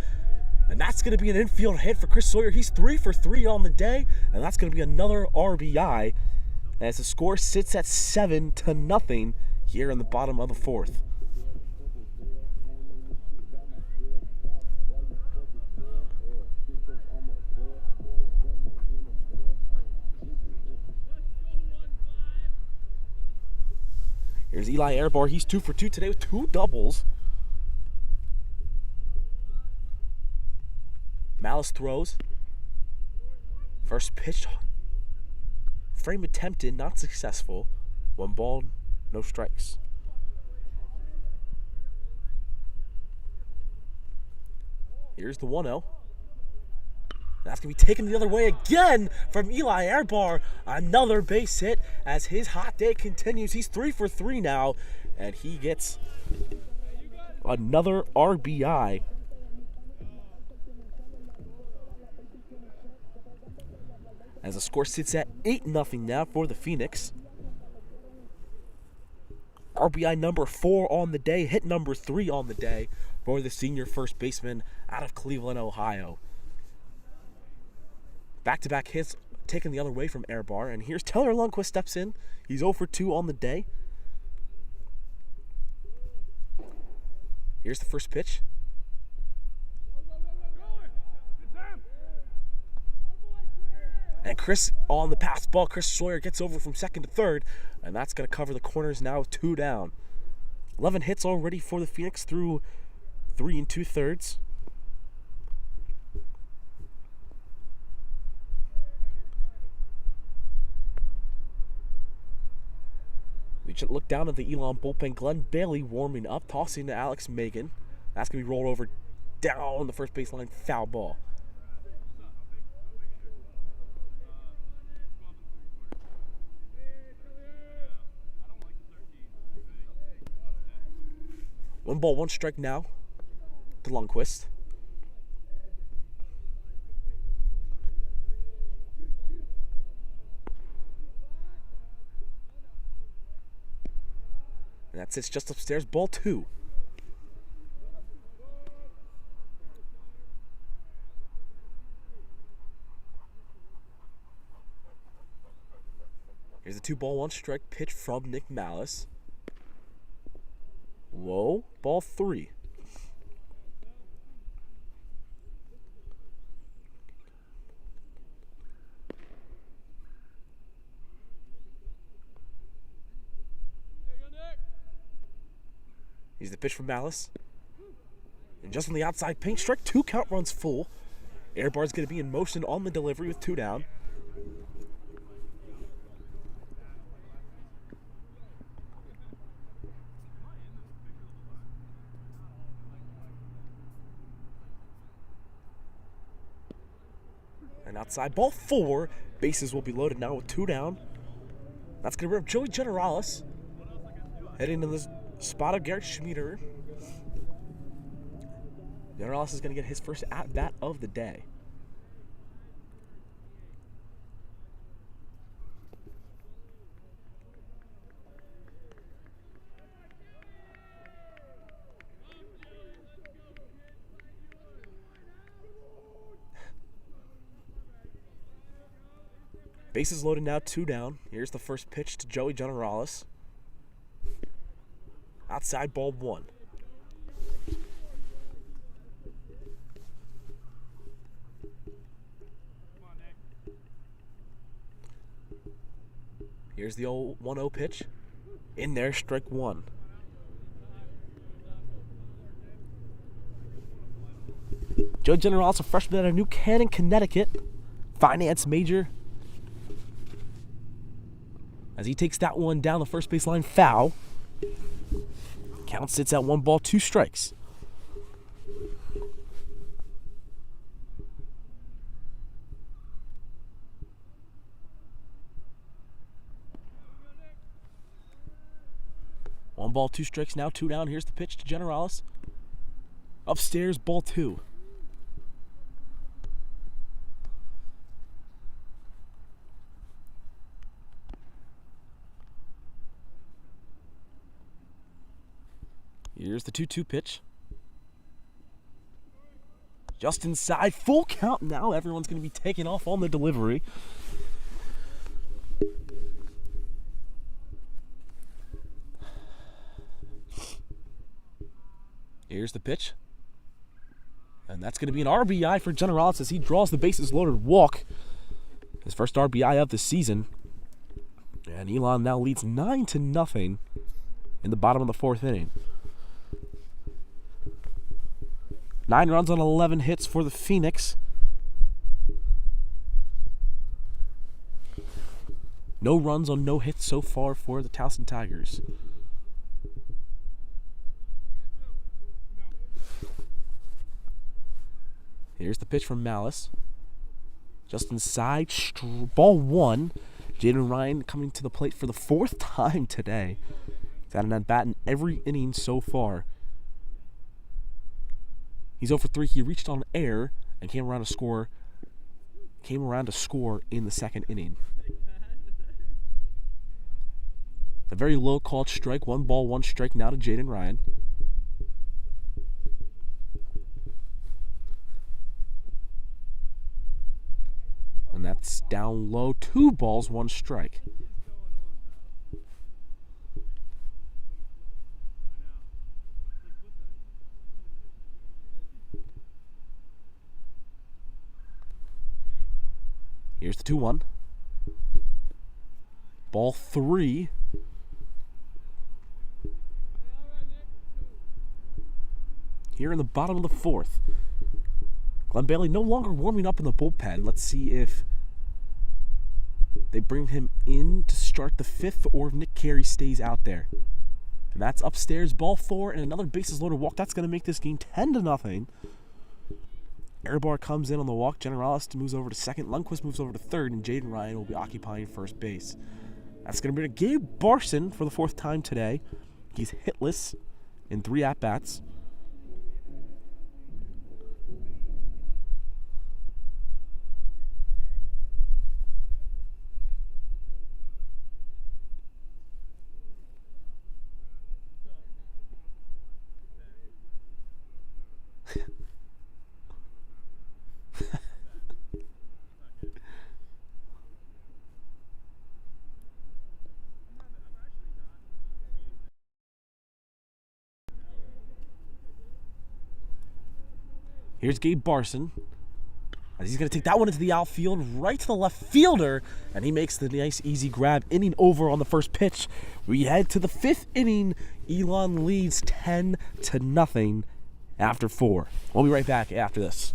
And that's going to be an infield hit for Chris Sawyer. He's 3 for 3 on the day. And that's going to be another RBI. As the score sits at 7-0 here in the bottom of the 4th. Here's Eli Airbar. He's 2 for 2 today with 2 doubles. Malice throws. First pitch. Frame attempted, not successful. 1 ball, no strikes. Here's the 1-0. That's going to be taken the other way again from Eli Airbar. Another base hit as his hot day continues. He's 3 for 3 now, and he gets another RBI. As the score sits at 8-0 now for the Phoenix. RBI number 4 on the day, hit number 3 on the day for the senior first baseman out of Cleveland, Ohio. Back-to-back hits taken the other way from air bar. And here's Taylor Lundquist steps in. He's 0 for 2 on the day. Here's the first pitch. And Chris on the pass ball. Chris Sawyer gets over from second to third. And that's going to cover the corners now with 2 down. 11 hits already for the Phoenix through 3 2/3. We should look down at the Elon bullpen. Glenn Bailey warming up, tossing to Alex Megan. That's going to be rolled over down the first baseline, foul ball. One ball, one strike now to Lundquist. And that sits just upstairs, ball 2. Here's a 2 ball, 1 strike pitch from Nick Malice. Low, ball 3. Here's the pitch from Malice. And just on the outside paint, strike 2, count runs full. Air bar's going to be in motion on the delivery with 2 down. And outside, ball 4. Bases will be loaded now with 2 down. That's going to bring up Joey Generalis. Heading to the spot of Garrett Schmieder. Generalis is going to get his first at-bat of the day. Bases loaded now, 2 down. Here's the first pitch to Joey Generalis. Outside, ball 1. Here's the old 1-0 pitch. In there, strike 1. Joe Generalis, a freshman out of New Canaan, Connecticut. Finance major. As he takes that one down the first baseline, foul. Count sits at 1 ball, 2 strikes. One ball, 2 strikes now, 2 down. Here's the pitch to Generalis. Upstairs, ball 2. Here's the 2-2 pitch. Just inside, full count now. Everyone's going to be taking off on the delivery. Here's the pitch. And that's going to be an RBI for Generalis as he draws the bases loaded walk. His first RBI of the season. And Elon now leads 9-0 in the bottom of the 4th inning. 9 runs on 11 hits for the Phoenix. No runs on no hits so far for the Towson Tigers. Here's the pitch from Malice. Just inside, ball 1. Jaden Ryan coming to the plate for the 4th time today. He's had an at-bat in every inning so far. He's 0 for 3. He reached on air and came around to score in the 2nd inning. A very low called strike. 1 ball, 1 strike now to Jaden Ryan. That's down low. 2 balls, 1 strike. Here's the 2-1. Ball 3. Here in the bottom of the 4th. Glenn Bailey no longer warming up in the bullpen. Let's see if they bring him in to start the 5th or if Nick Carey stays out there. And that's upstairs. Ball 4 and another bases loaded walk. That's going to make this game 10-0. Airbar comes in on the walk. Generalis moves over to second. Lundqvist moves over to third. And Jaden Ryan will be occupying first base. That's going to be to Gabe Barson for the 4th time today. He's hitless in 3 at-bats. Here's Gabe Barson. As he's going to take that one into the outfield, right to the left fielder, and he makes the nice, easy grab. Inning over on the first pitch. We head to the 5th inning. Elon leads 10-0 after 4. We'll be right back after this.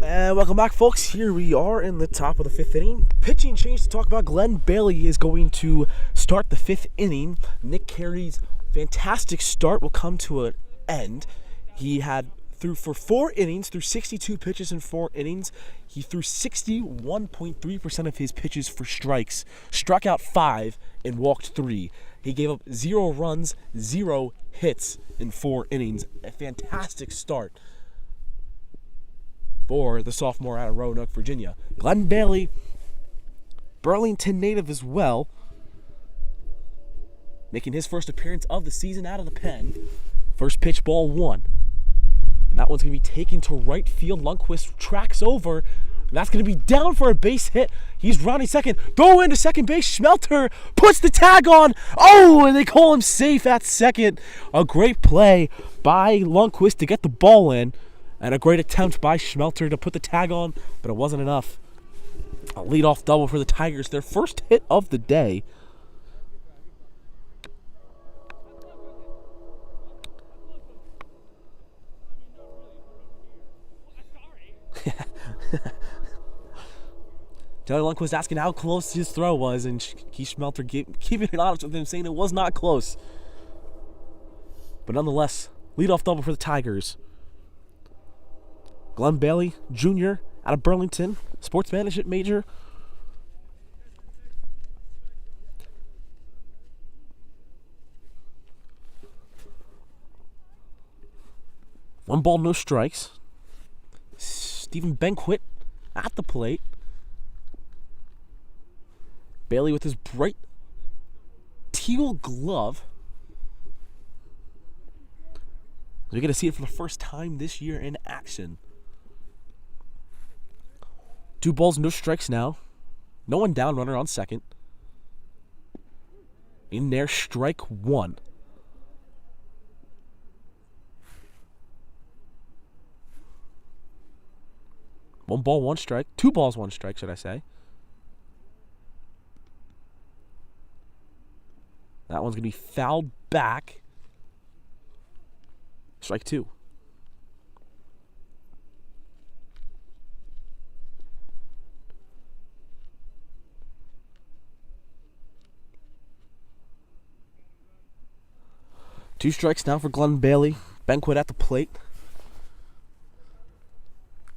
And welcome back, folks. Here we are in the top of the 5th inning. Pitching change to talk about. Glenn Bailey is going to start the 5th inning. Nick Carey's fantastic start will come to an end. He had threw for 4 innings, threw 62 pitches in 4 innings. He threw 61.3% of his pitches for strikes, struck out 5, and walked 3. He gave up 0 runs, 0 hits in 4 innings. A fantastic start for the sophomore out of Roanoke, Virginia. Glenn Bailey, Burlington native as well, making his first appearance of the season out of the pen. First pitch, ball 1. And that one's going to be taken to right field. Lundqvist tracks over. And that's going to be down for a base hit. He's rounding second. Go into second base. Schmelter puts the tag on. Oh, and they call him safe at second. A great play by Lundqvist to get the ball in. And a great attempt by Schmelter to put the tag on, but it wasn't enough. A leadoff double for the Tigers. Their first hit of the day. Taylor Lundqvist asking how close his throw was, and Keith Schmelter keeping it honest with him, saying it was not close. But nonetheless, leadoff double for the Tigers. Glenn Bailey Jr. out of Burlington, sports management major. One ball, no strikes. Stephen Benquit at the plate. Bailey with his bright teal glove. We're going to see it for the first time this year in action. 2 balls, no strikes now. No one down, runner on second. In there, strike 1. One ball, 1 strike. 2 balls, 1 strike, should I say. That one's going to be fouled back. Strike 2. Two strikes now for Glenn Bailey. Benquit at the plate.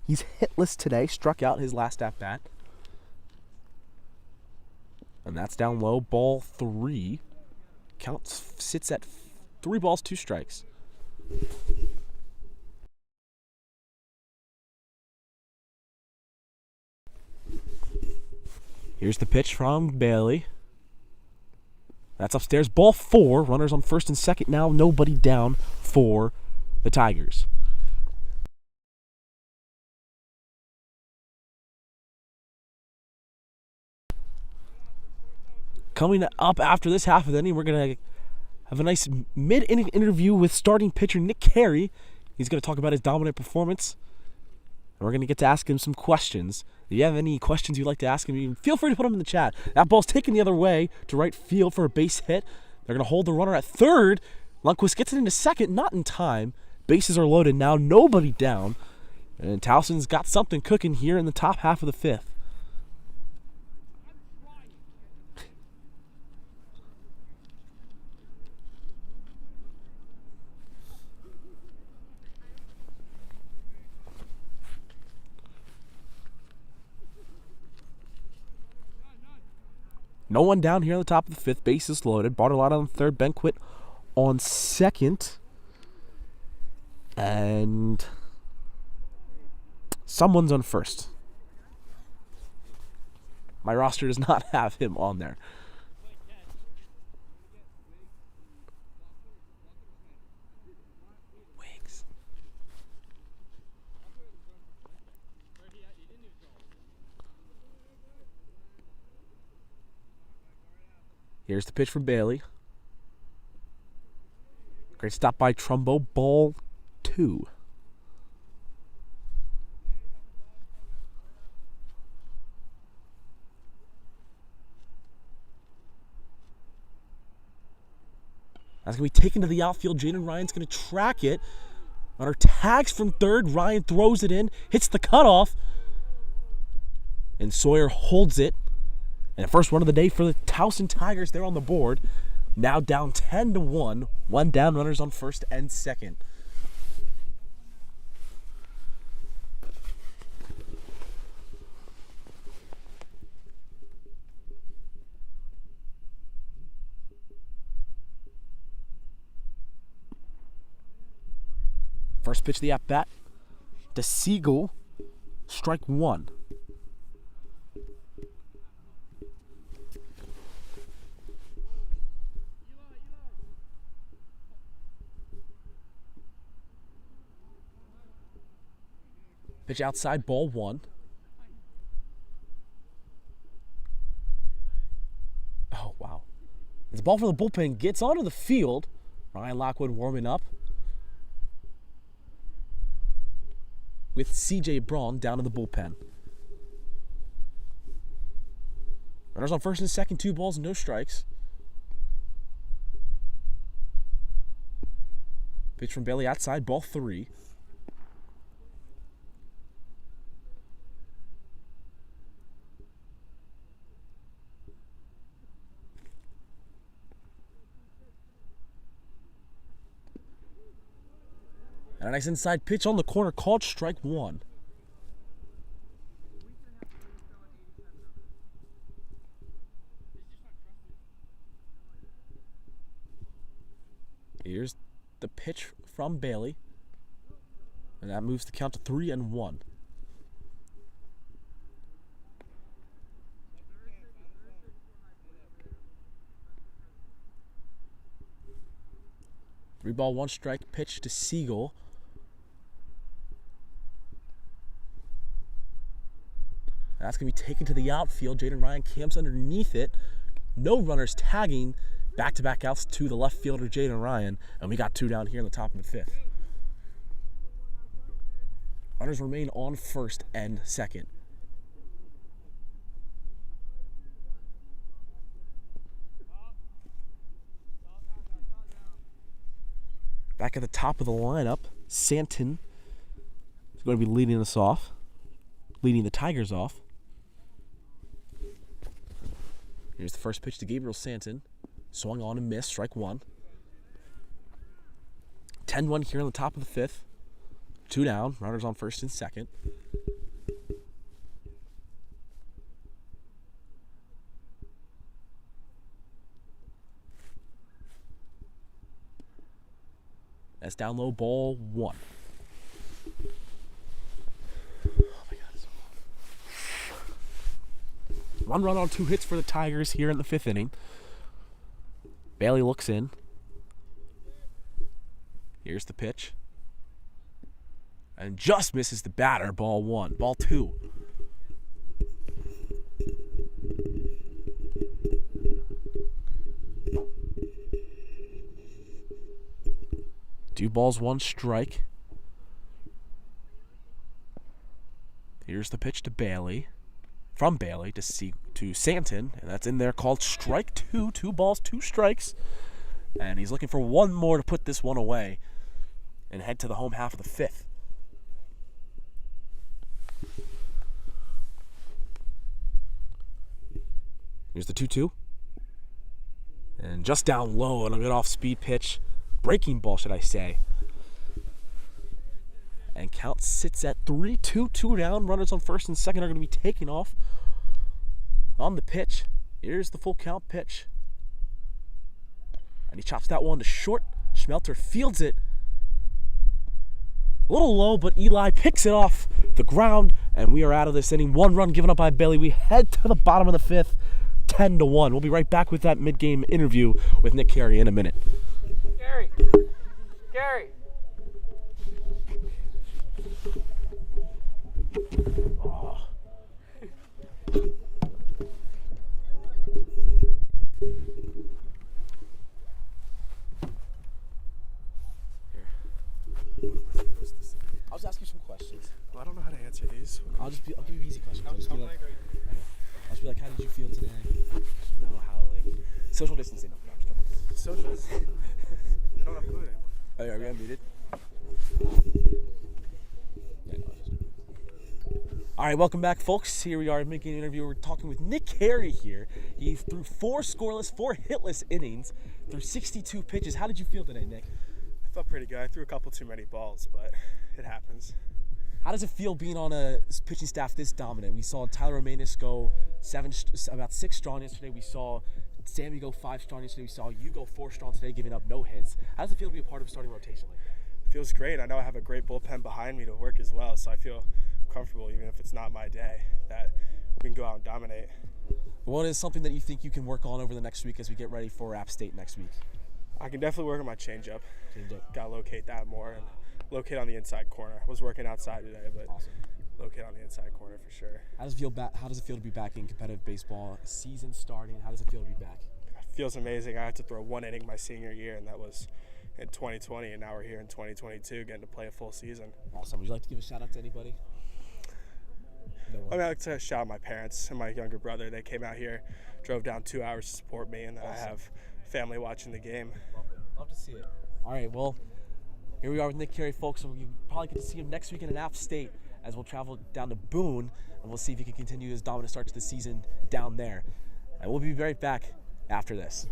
He's hitless today. Struck out his last at bat. And that's down low. Ball 3. Count sits at 3 balls, 2 strikes. Here's the pitch from Bailey. That's upstairs. Ball 4. Runners on first and second now. Nobody down for the Tigers. Coming up after this half of the inning, we're going to have a nice mid-inning interview with starting pitcher Nick Carey. He's going to talk about his dominant performance. And we're going to get to ask him some questions. If you have any questions you'd like to ask him, feel free to put them in the chat. That ball's taken the other way to right field for a base hit. They're going to hold the runner at third. Lundqvist gets it into second, not in time. Bases are loaded now, nobody down. And Towson's got something cooking here in the top half of the 5th. No one down here on the top of the 5th. Bases loaded. Bartolotti on third. Benquit on second. And someone's on first. My roster does not have him on there. Wiggs. Here's the pitch for Bailey. Great stop by Trumbo. Ball 2. That's going to be taken to the outfield. Jaden Ryan's going to track it. Runner tags from third. Ryan throws it in. Hits the cutoff. And Sawyer holds it. And the first run of the day for the Towson Tigers. They're on the board. Now down 10-1. 1 down, runners on first and second. First pitch of the at-bat to Siegel. Strike one. Pitch outside, ball one. Oh, wow. It's a ball from the bullpen. Gets onto the field. Ryan Lockwood warming up. With C.J. Braun down in the bullpen. Runners on first and second, 2 balls, no strikes. Pitch from Bailey outside, ball 3. And a nice inside pitch on the corner, called strike one. Here's the pitch from Bailey. And that moves the count to 3-1. Three ball, 1 strike, pitch to Siegel. That's going to be taken to the outfield. Jaden Ryan camps underneath it. No runners tagging. Back-to-back outs to the left fielder, Jaden Ryan. And we got 2 down here in the top of the 5th. Runners remain on first and second. Back at the top of the lineup, Santon is going to be leading us off. Leading the Tigers off. Here's the first pitch to Gabriel Santon. Swung on and missed, strike one. 10-1 here on the top of the 5th. 2 down, runners on first and second. That's down low, ball 1. One run on 2 hits for the Tigers here in the 5th inning. Bailey looks in. Here's the pitch. And just misses the batter, ball 1. Ball 2. Two balls, 1 strike. Here's the pitch to Bailey. From Bailey to Santon, and that's in there, called strike 2. 2 balls, 2 strikes. And he's looking for one more to put this one away and head to the home half of the 5th. Here's the 2-2. And just down low on a good off-speed pitch. Breaking ball, should I say. And count sits at 3-2, 2 down. Runners on first and second are going to be taking off on the pitch. Here's the full count pitch. And he chops that one to short. Schmelter fields it. A little low, but Eli picks it off the ground. And we are out of this inning. 1 run given up by Bailey. We head to the bottom of the 5th, 10-1. We'll be right back with that mid-game interview with Nick Carey in a minute. Gary. Oh. I'll just ask you some questions. Well, I don't know how to answer these. I'll give you easy questions. I'll just be like, how did you feel today? You know, how, like, social distancing. No, I'm just kidding. Social. I don't have food anymore. Oh, yeah, are we unmuted? Yeah, no, all right, welcome back, folks. Here we are making an interview. We're talking with Nick Carey here. He threw 4 scoreless, 4 hitless innings through 62 pitches. How did you feel today, Nick? I felt pretty good. I threw a couple too many balls, but it happens. How does it feel being on a pitching staff this dominant? We saw Tyler Romanis go about 6 strong yesterday. We saw Sami go 5 strong yesterday. We saw you go 4 strong today, giving up no hits. How does it feel to be a part of a starting rotation like that? It Feels great. I know I have a great bullpen behind me to work as well, so I feel comfortable even if it's not my day that we can go out and dominate. What is something that you think you can work on over the next week as we get ready for App State next week? I can definitely work on my changeup. Got to locate that more and locate on the inside corner. I was working outside today, but Awesome. locate on the inside corner for sure. How does it feel to be back in competitive baseball? Season starting. How does it feel to be back? It feels amazing. I had to throw one inning my senior year, and that was in 2020, and now we're here in 2022 getting to play a full season. Awesome. Would you like to give a shout out to anybody? No one. I mean, I'd like to shout out my parents and my younger brother. They came out here, drove down 2 hours to support me, and then Awesome. I have family watching the game. Love to see it. All right, well, here we are with Nick Carey, folks. So you probably get to see him next week in App State as we'll travel down to Boone, and we'll see if he can continue his dominant start to the season down there. And we'll be right back after this.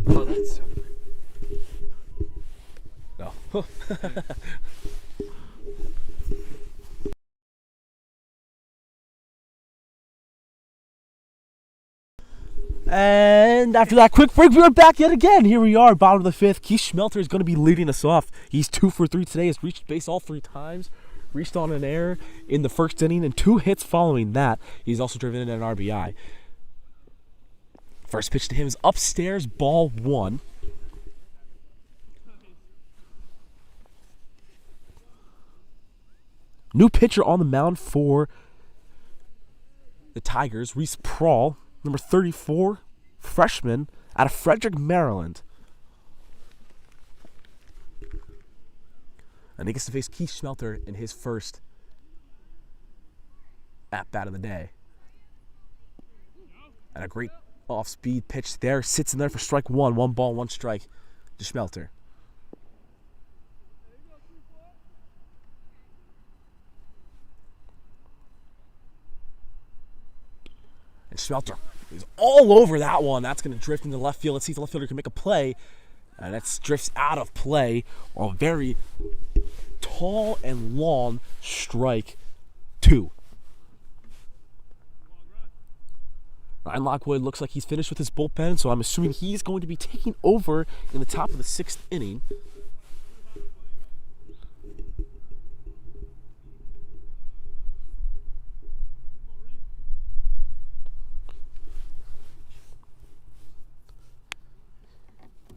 Oh, that's no. And after that quick break, we are back yet again. Here we are, bottom of the fifth. Keith Schmelter is going to be leading us off. He's 2 for 3 today. Has reached base all 3 times. Reached on an error in the first inning and 2 hits following that. He's also driven in an RBI. First pitch to him is upstairs, ball 1. New pitcher on the mound for the Tigers, Reese Prawl, number 34, freshman out of Frederick, Maryland. And he gets to face Keith Schmelter in his first at-bat of the day. And a great off-speed pitch there. Sits in there for strike 1. 1 ball, 1 strike to Schmelter. And Schmelter is all over that one. That's going to drift into left field. Let's see if the left fielder can make a play. And that drifts out of play. A very tall and long strike 2. Ryan Lockwood looks like he's finished with his bullpen, so I'm assuming he's going to be taking over in the top of the 6th inning.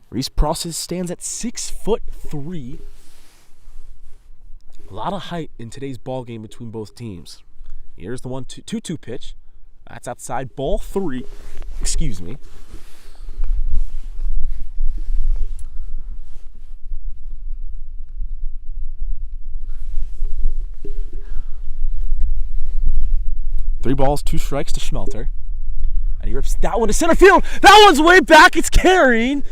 Reese Process stands at 6'3". A lot of height in today's ball game between both teams. Here's the 1-2 pitch. That's outside, ball 3. Excuse me. Three balls, 2 strikes to Schmelter. And he rips that one to center field. That one's way back. It's carrying.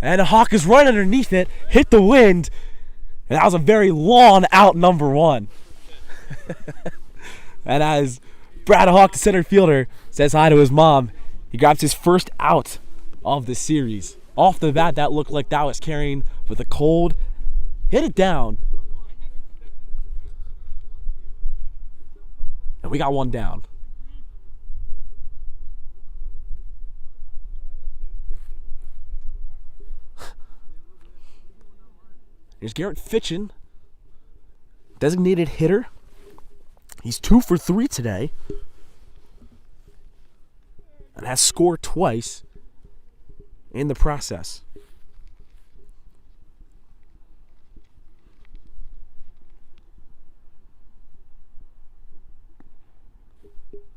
And a hawk is right underneath it. Hit the wind. And that was a very long out, number 1. And as Brad Hawk, the center fielder, says hi to his mom, he grabs his first out of the series. Off the bat, that looked like that was carrying with a cold. Hit it down. And we got 1 down. Here's Garrett Fitchin, designated hitter. He's 2 for 3 today and has scored twice in the process.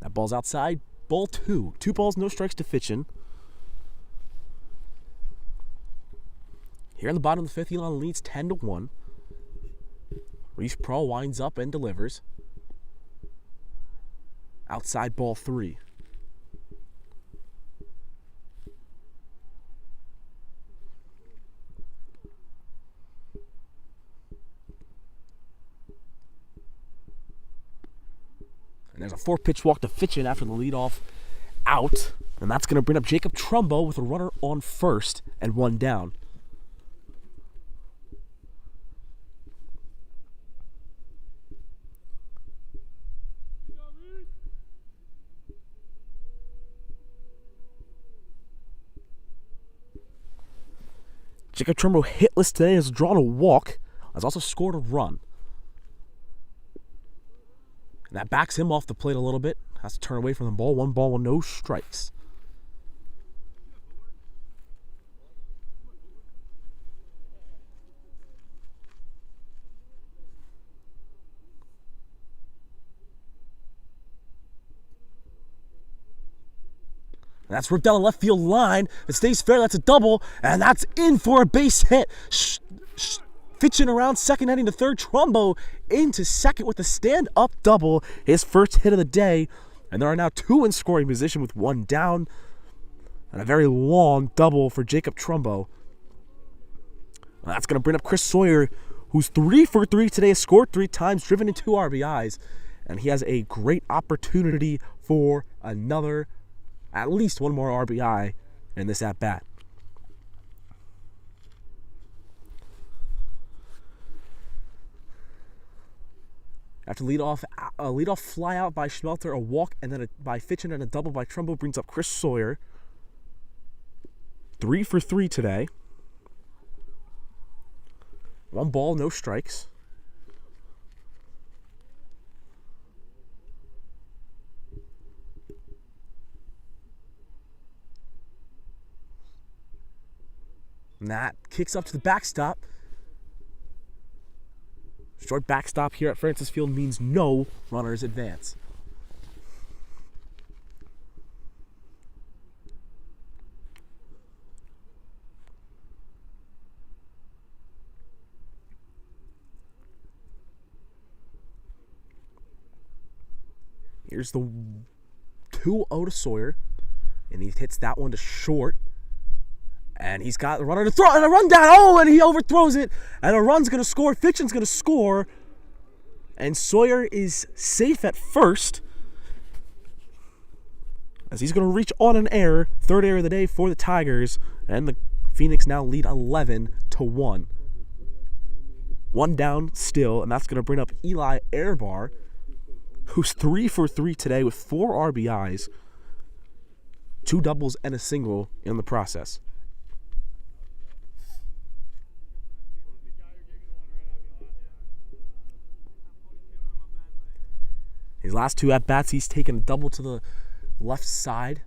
That ball's outside, ball 2. 2 balls, no strikes to Fitchin. Here in the bottom of the 5th, Elon leads 10-1. Reese Prawl winds up and delivers. Outside, ball 3. And there's a 4-pitch walk to Fitchin after the leadoff out. And that's going to bring up Jacob Trumbo with a runner on first and one down. Jacob Trumbo hitless today, has drawn a walk, has also scored a run. And that backs him off the plate a little bit. Has to turn away from the ball. 1 ball with no strikes. And that's ripped down the left field line. It stays fair. That's a double. And that's in for a base hit. Fitching around second, heading to third. Trumbo into second with a stand-up double. His first hit of the day. And there are now 2 in scoring position with 1 down. And a very long double for Jacob Trumbo. And that's going to bring up Chris Sawyer, who's 3 for 3 today. Has scored 3 times, driven in 2 RBIs. And he has a great opportunity for another, at least 1 more RBI in this at-bat. After a leadoff fly out by Schmelter, a walk, and then by Fitchin and a double by Trumbo brings up Chris Sawyer. 3 for 3 today. 1 ball, no strikes. And that kicks up to the backstop. Short backstop here at Francis Field means no runners advance. Here's the 2-0 to Sawyer, and he hits that one to short. And he's got the runner to throw, and a run down. Oh, and he overthrows it. And a run's going to score. Fitchin's going to score. And Sawyer is safe at first, as he's going to reach on an error. 3rd error of the day for the Tigers. And the Phoenix now lead 11-1. 1 down still, and that's going to bring up Eli Airbar, who's 3 for 3 today with 4 RBIs, 2 doubles, and a single in the process. His last 2 at-bats, he's taken a double to the left side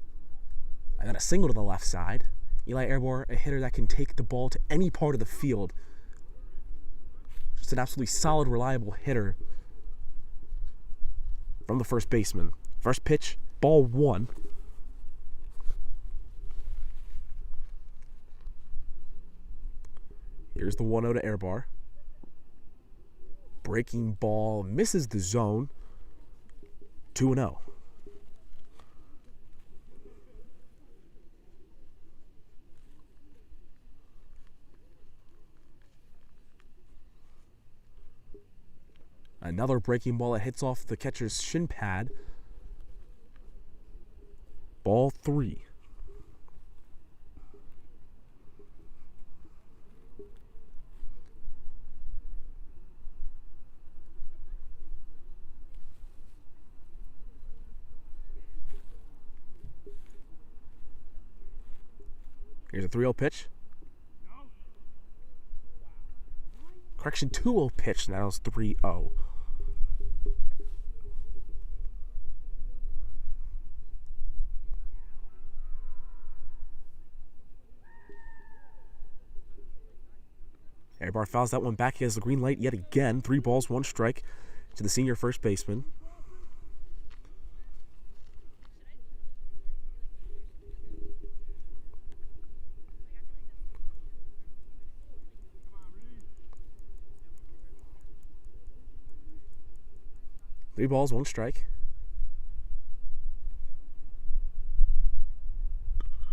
and then a single to the left side. Eli Airbar, a hitter that can take the ball to any part of the field. Just an absolutely solid, reliable hitter from the first baseman. First pitch, ball 1. Here's the 1-0 to Airbar. Breaking ball, misses the zone. 2-0. Another breaking ball that hits off the catcher's shin pad. Ball 3. Here's a 3-0 pitch. Correction, 2-0 pitch. Now it's 3-0. Airbar fouls that one back. He has the green light yet again. 3 balls, 1 strike to the senior first baseman. Three balls, 1 strike.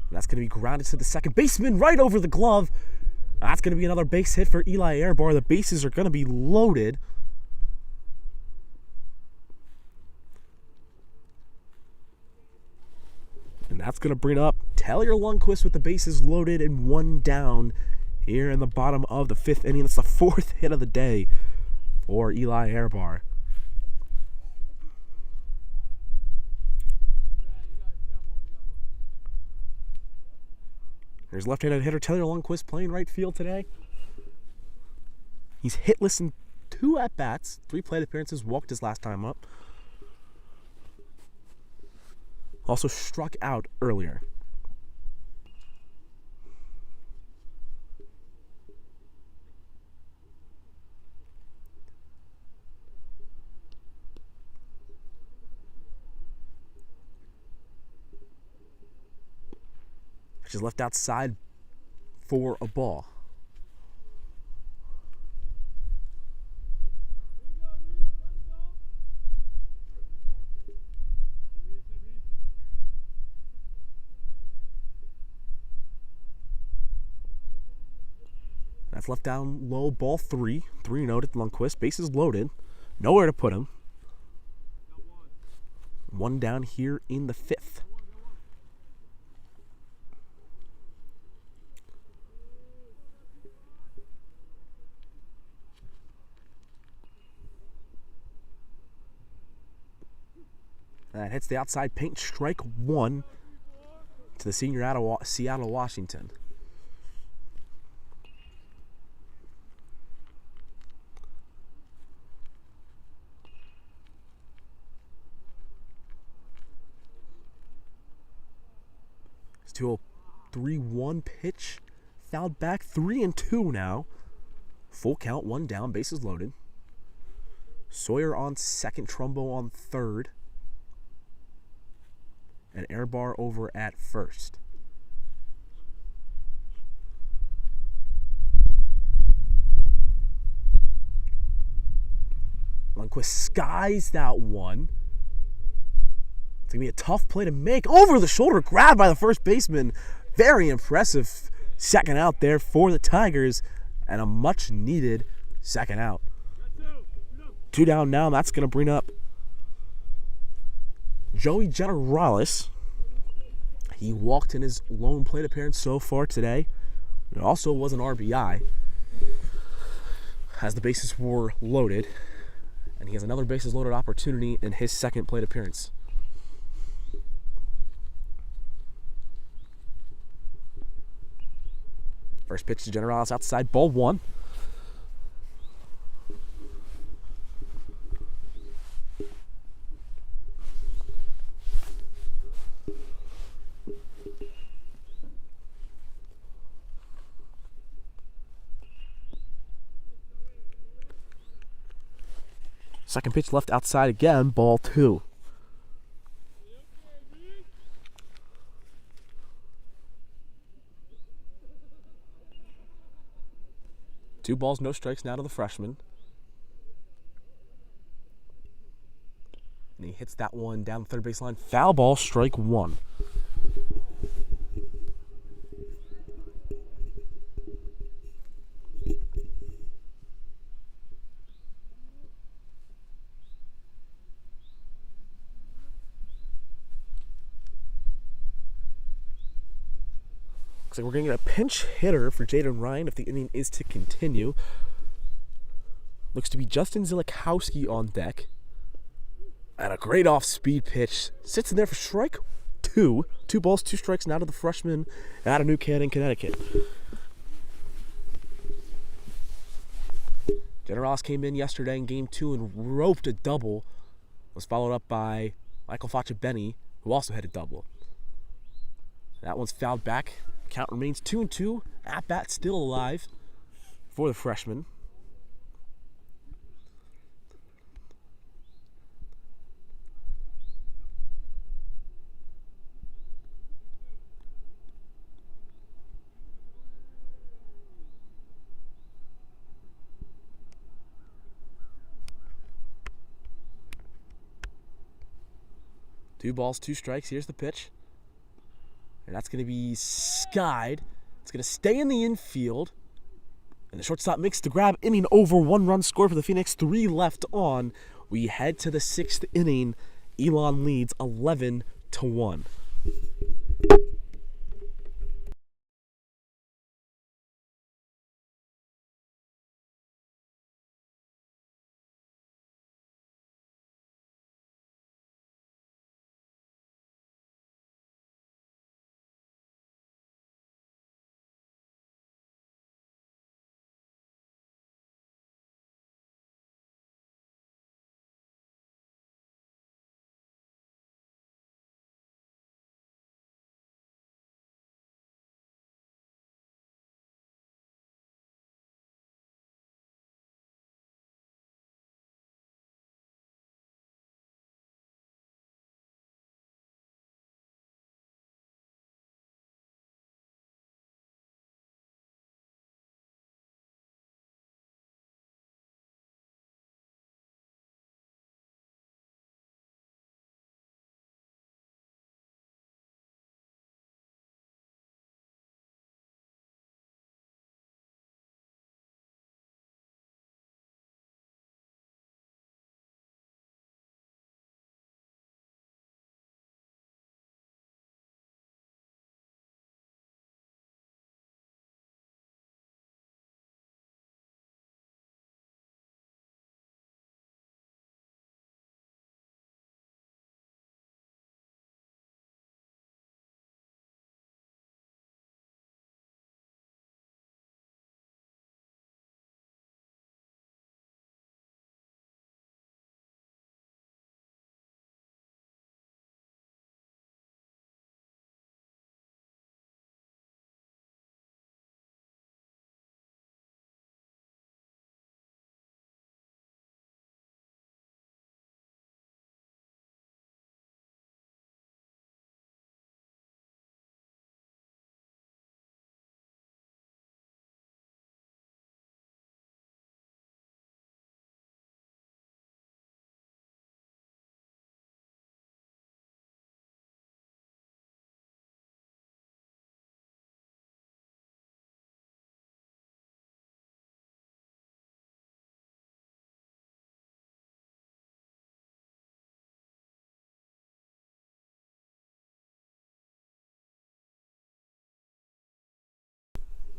And that's going to be grounded to the second baseman right over the glove. That's going to be another base hit for Eli Airbar. The bases are going to be loaded. And that's going to bring up Taylor Lundquist with the bases loaded and one down here in the bottom of the 5th inning. That's the 4th hit of the day for Eli Airbar. There's left-handed hitter Taylor Lundquist playing right field today. He's hitless in 2 at-bats, 3 plate appearances, walked his last time up. Also struck out earlier. Which is left outside for a ball. That's left down low, ball 3. 3-0 to Lundquist. Bases loaded. Nowhere to put him. One down here in the 5th. That hits the outside paint, strike 1 to the senior out of Seattle, Washington. It's 2-0-3-1 pitch, fouled back, 3-2 now. Full count, 1 down, bases loaded. Sawyer on second, Trumbo on third. And Airbar over at first. Lundquist skies that one. It's going to be a tough play to make. Over the shoulder, grabbed by the first baseman. Very impressive second out there for the Tigers. And a much needed second out. 2 down now, and that's going to bring up Joey Generales. He walked in his lone plate appearance so far today. It also was an RBI as the bases were loaded. And he has another bases loaded opportunity in his second plate appearance. First pitch to Generales outside, ball 1. Second pitch left outside again, ball 2. Two balls, no strikes now to the freshman. And he hits that one down the third baseline. Foul ball, strike 1. Looks like we're going to get a pinch hitter for Jaden Ryan if the inning is to continue. Looks to be Justin Zilikowski on deck. And a great off-speed pitch. Sits in there for strike 2. 2 balls, 2 strikes now to the freshman out of New Canaan, Connecticut. Generales came in yesterday in game 2 and roped a double. Was followed up by Michael Facciabeni, who also had a double. That one's fouled back. Count remains 2-2. At bat still alive for the freshman. Two balls, 2 strikes. Here's the pitch. And that's going to be skied. It's going to stay in the infield. And the shortstop makes the grab. Inning over. 1-run score for the Phoenix. 3 left on. We head to the 6th inning. Elon leads 11-1.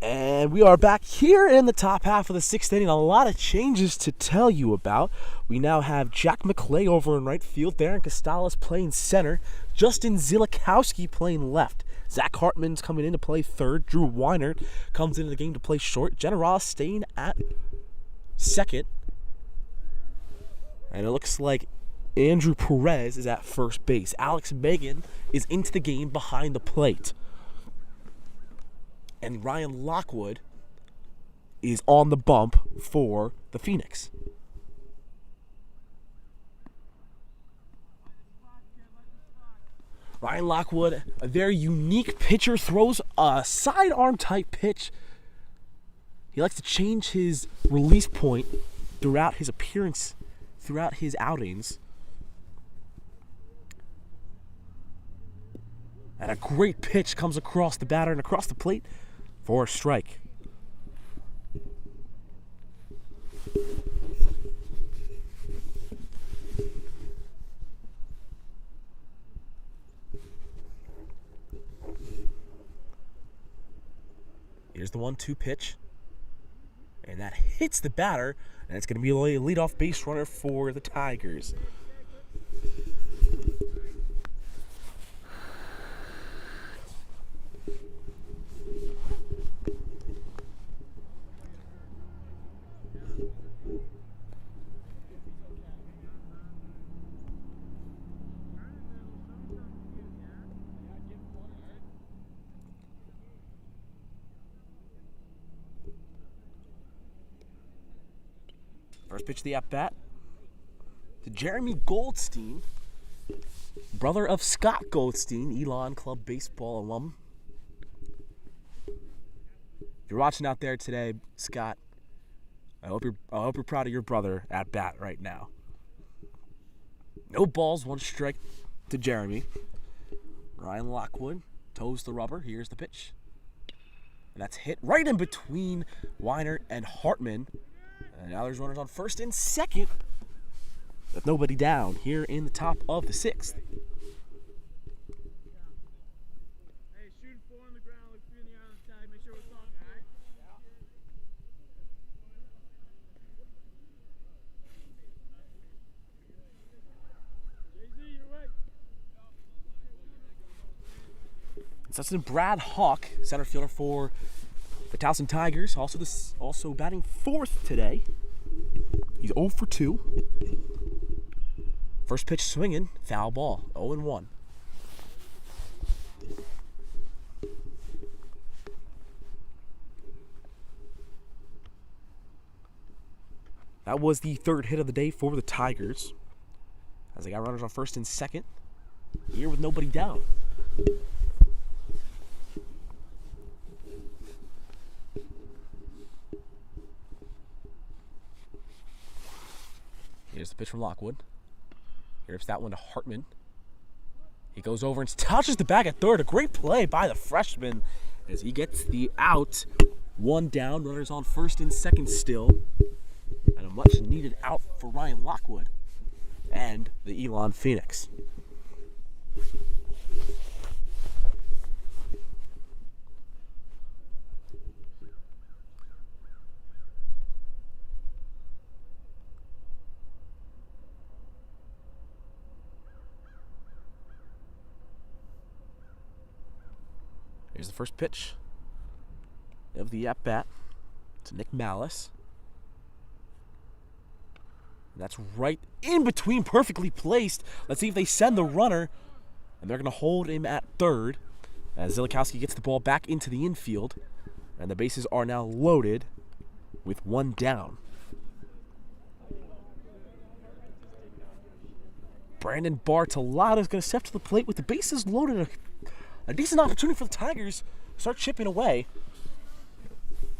And we are back here in the top half of the sixth inning. A lot of changes to tell you about. We now have Jack McClay over in right field. Darren Costales playing center. Justin Zielikowski playing left. Zach Hartman's coming in to play third. Drew Weinert comes into the game to play short. Jenna Ross staying at second. And it looks like Andrew Perez is at first base. Alex Megan is into the game behind the plate. And Ryan Lockwood is on the bump for the Phoenix. Ryan Lockwood, a very unique pitcher, throws a sidearm type pitch. He likes to change his release point throughout his appearance, throughout his outings. And a great pitch comes across the batter and across the plate for a strike. Here's the 1-2 pitch. And that hits the batter, and it's going to be a leadoff base runner for the Tigers. First pitch of the at-bat to Jeremy Goldstein, brother of Scott Goldstein, Elon Club baseball alum. If you're watching out there today, Scott, I hope you're proud of your brother at bat right now. No balls, 1 strike to Jeremy. Ryan Lockwood toes the rubber. Here's the pitch. And that's hit right in between Weinert and Hartman. And now there's runners on first and second with nobody down here in the top of the sixth. Hey, shooting 4 on the ground, look 3 on the other side, make sure we're talking, all right? JZ, you're right. That's in Brad Hawk, center fielder for the Towson Tigers, also batting fourth today. He's 0 for 2. First pitch swinging, foul ball, 0-1. That was the third hit of the day for the Tigers, as they got runners on first and second, here with nobody down. Here's the pitch from Lockwood. Here's that one to Hartman. He goes over and touches the bag at third. A great play by the freshman as he gets the out. 1 down, runners on first and second still. And a much needed out for Ryan Lockwood and the Elon Phoenix. Here's the first pitch of the at-bat to Nick Malice. And that's right in between, perfectly placed. Let's see if they send the runner. And they're going to hold him at third as Zielikowski gets the ball back into the infield. And the bases are now loaded with 1 down. Brandon Bartolotta is going to step to the plate with the bases loaded. A decent opportunity for the Tigers to start chipping away.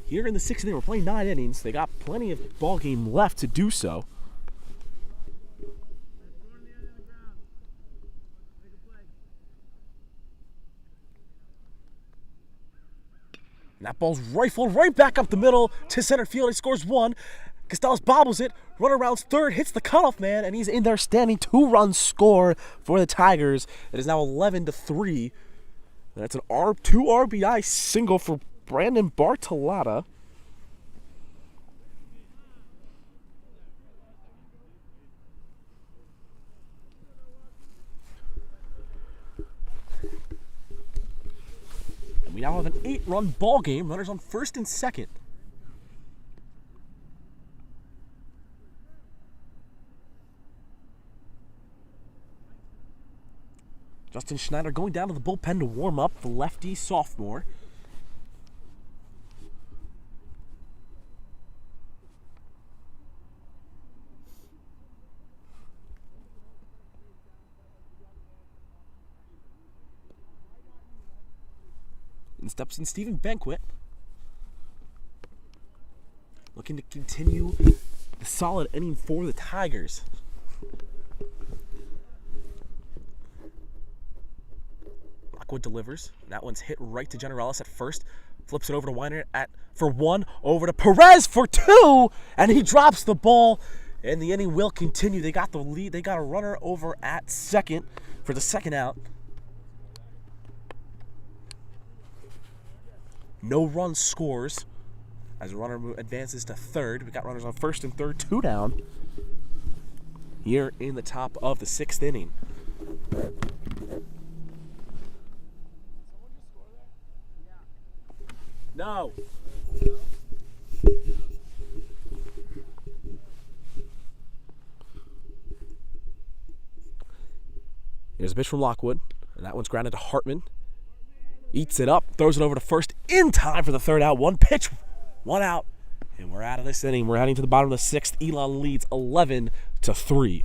Here in the sixth inning, we're playing 9 innings. They got plenty of ball game left to do so. And that ball's rifled right back up the middle to center field. He scores 1. Costales bobbles it, runner rounds third, hits the cutoff man, and he's in there standing. 2-run score for the Tigers. It is now 11-3. That's an 2 RBI single for Brandon Bartolotta. And we now have an 8-run ball game. Runners on first and second. Justin Schneider going down to the bullpen to warm up, the lefty sophomore. And steps in Stephen Banquet. Looking to continue the solid inning for the Tigers. Lockwood delivers. That one's hit right to Generales at first. Flips it over to Weiner for 1. Over to Perez for 2. And he drops the ball. And the inning will continue. They got the lead. They got a runner over at second for the second out. No run scores as the runner advances to third. We got runners on first and third, 2 down here in the top of the 6th inning. No. Here's a pitch from Lockwood, and that one's grounded to Hartman. Eats it up, throws it over to first in time for the third out. 1 pitch, 1 out, and we're out of this inning. We're heading to the bottom of the 6th. Elon leads 11-3.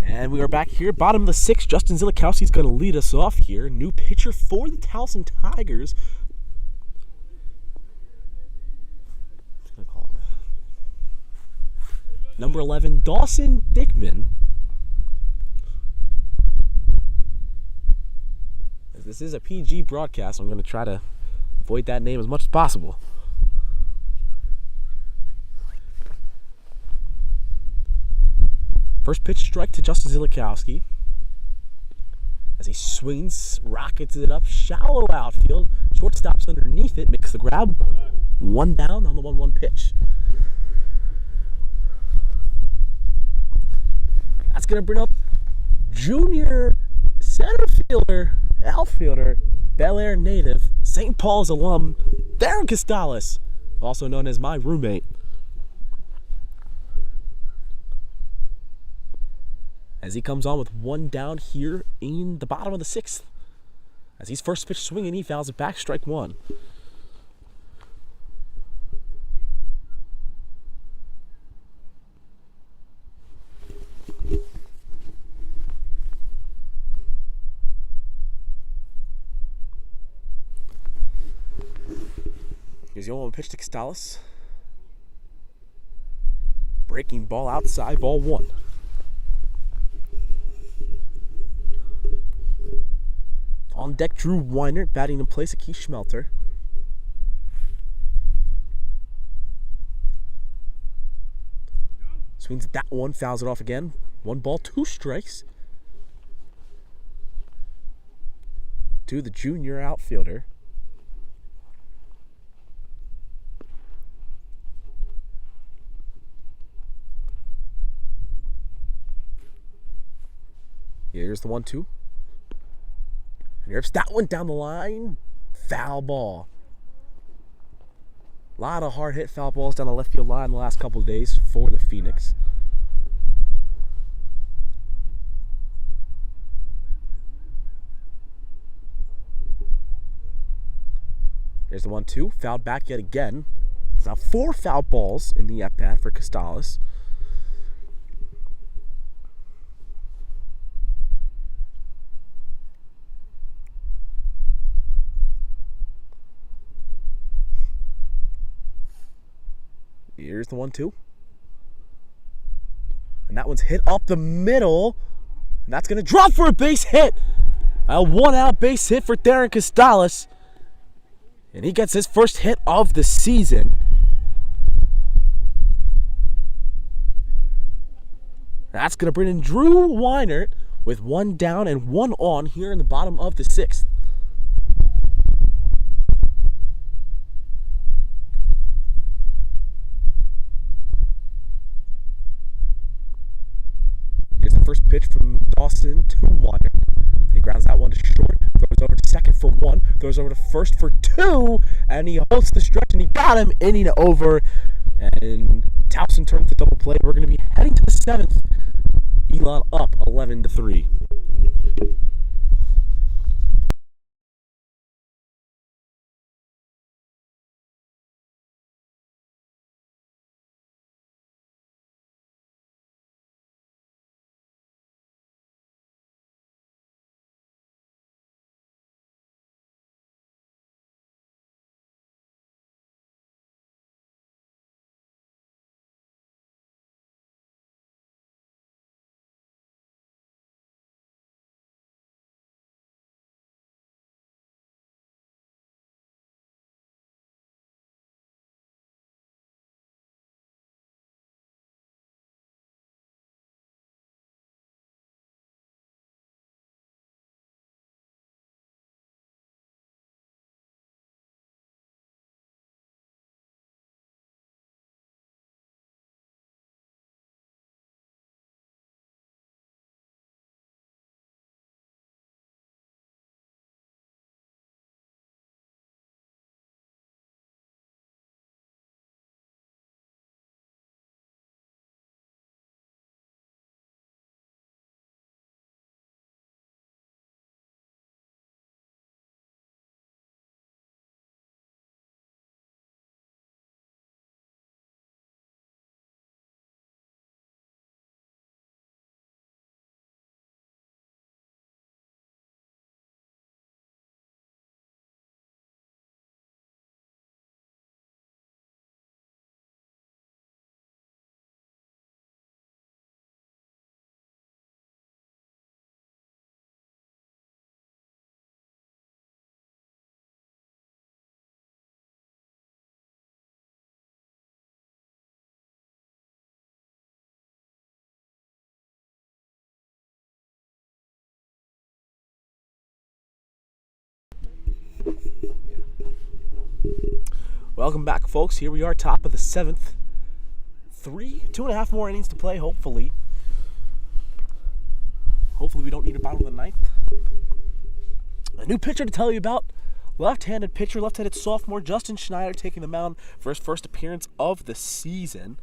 And we are back here, bottom of the 6th. Justin Zilikowski is going to lead us off here. New pitcher for the Towson Tigers. Number 11, Dawson Dickman. As this is a PG broadcast, I'm going to try to avoid that name as much as possible. First pitch strike to Justin Zilikowski. As he swings, rockets it up, shallow outfield. Shortstop's underneath it, makes the grab. One down on the 1-1 pitch. That's going to bring up junior center fielder, outfielder, Bel Air native, St. Paul's alum, Darren Costales, also known as my roommate. As he comes on with one down here in the bottom of the 6th. As he's first pitch swinging, he fouls it back, strike one. Here's the 0-1 pitch to Costales. Breaking ball outside, ball one. On deck, Drew Weinert batting in place of Keith Schmelter. Swings that one, fouls it off again. 1 ball, 2 strikes. To the junior outfielder. Here's the 1-2. And rips that one down the line. Foul ball. A lot of hard hit foul balls down the left field line the last couple of days for the Phoenix. There's the 1-2. Fouled back yet again. It's now 4 foul balls in the at-bat for Costales. Here's the 1-2. And that one's hit up the middle. And that's going to drop for a base hit. A 1-out base hit for Darren Costales. And he gets his first hit of the season. That's going to bring in Drew Weinert with 1 down and 1 on here in the bottom of the 6th. First pitch from Dawson to Weinert, and he grounds that one to short, throws over to second for 1, throws over to first for 2, and he holds the stretch, and he got him, inning over, and Towson turns the double play. We're going to be heading to the 7th. Elon up 11-3. Welcome back, folks. Here we are, top of the 7th. 2.5 more innings to play, hopefully. Hopefully we don't need a bottom of the 9th. A new pitcher to tell you about. Left-handed pitcher, left-handed sophomore Justin Schneider taking the mound for his first appearance of the season.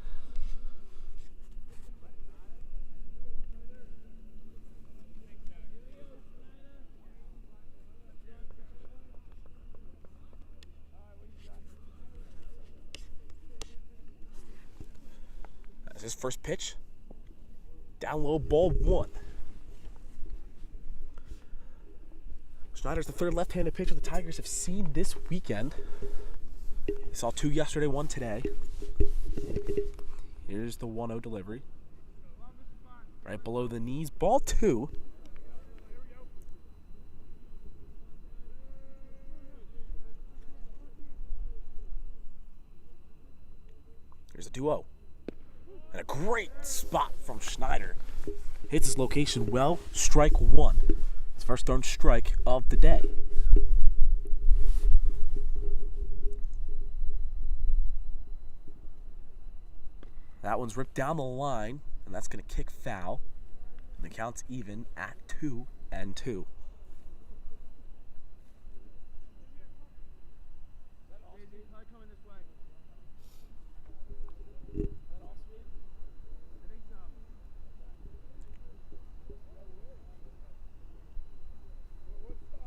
That's his first pitch. Down low, ball 1. Schneider's the third left-handed pitcher the Tigers have seen this weekend. They saw 2 yesterday, 1 today. Here's the 1-0 delivery. Right below the knees, ball 2. Here's a 2-0. And a great spot from Schneider. Hits his location well, strike 1. His first thrown strike of the day. That one's ripped down the line, and that's going to kick foul. And the count's even at 2-2.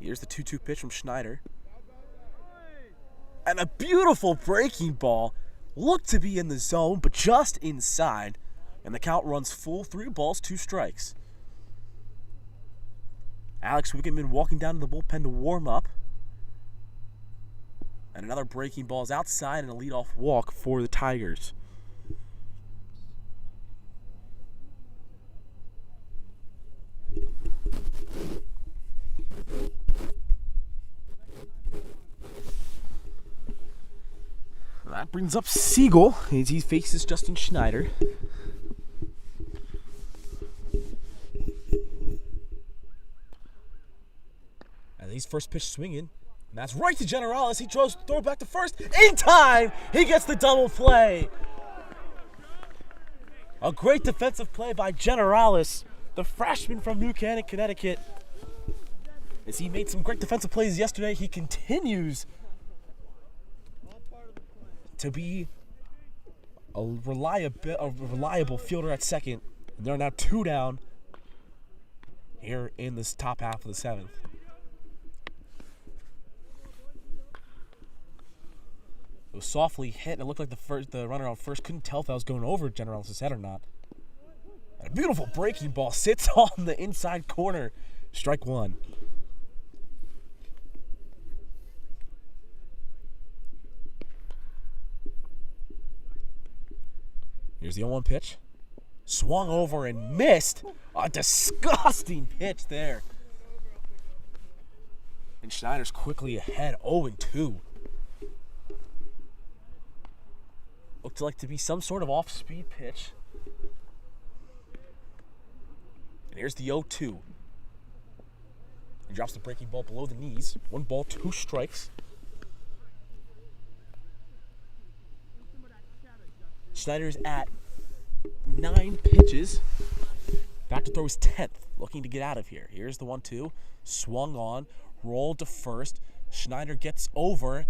Here's the 2-2 pitch from Schneider. And a beautiful breaking ball. Looked to be in the zone, but just inside. And the count runs full, 3 balls, 2 strikes. Alex Wickerman walking down to the bullpen to warm up. And another breaking ball is outside and a leadoff walk for the Tigers. That brings up Siegel as he faces Justin Schneider. And he's first pitch swinging. And that's right to Generalis. He throws throw back to first. In time, he gets the double play. A great defensive play by Generalis, the freshman from New Canaan, Connecticut. As he made some great defensive plays yesterday, he continues to be a reliable fielder at second. And they're now 2 down here in this top half of the 7th. It was softly hit, and it looked like the runner on first couldn't tell if that was going over Generalis's head or not. And a beautiful breaking ball sits on the inside corner. Strike 1. Here's the 0-1 pitch. Swung over and missed. A disgusting pitch there. And Schneider's quickly ahead, 0-2. Looked like to be some sort of off-speed pitch. And here's the 0-2. He drops the breaking ball below the knees. 1 ball, 2 strikes. Schneider's at 9 pitches. Back to throw his 10th. Looking to get out of here. Here's the 1-2. Swung on. Rolled to first. Schneider gets over.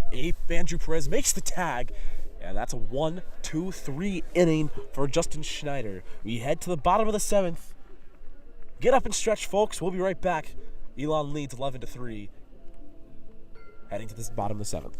Andrew Perez makes the tag. And that's a 1-2-3 inning for Justin Schneider. We head to the bottom of the 7th. Get up and stretch, folks. We'll be right back. Elon leads 11-3. Heading to this bottom of the 7th.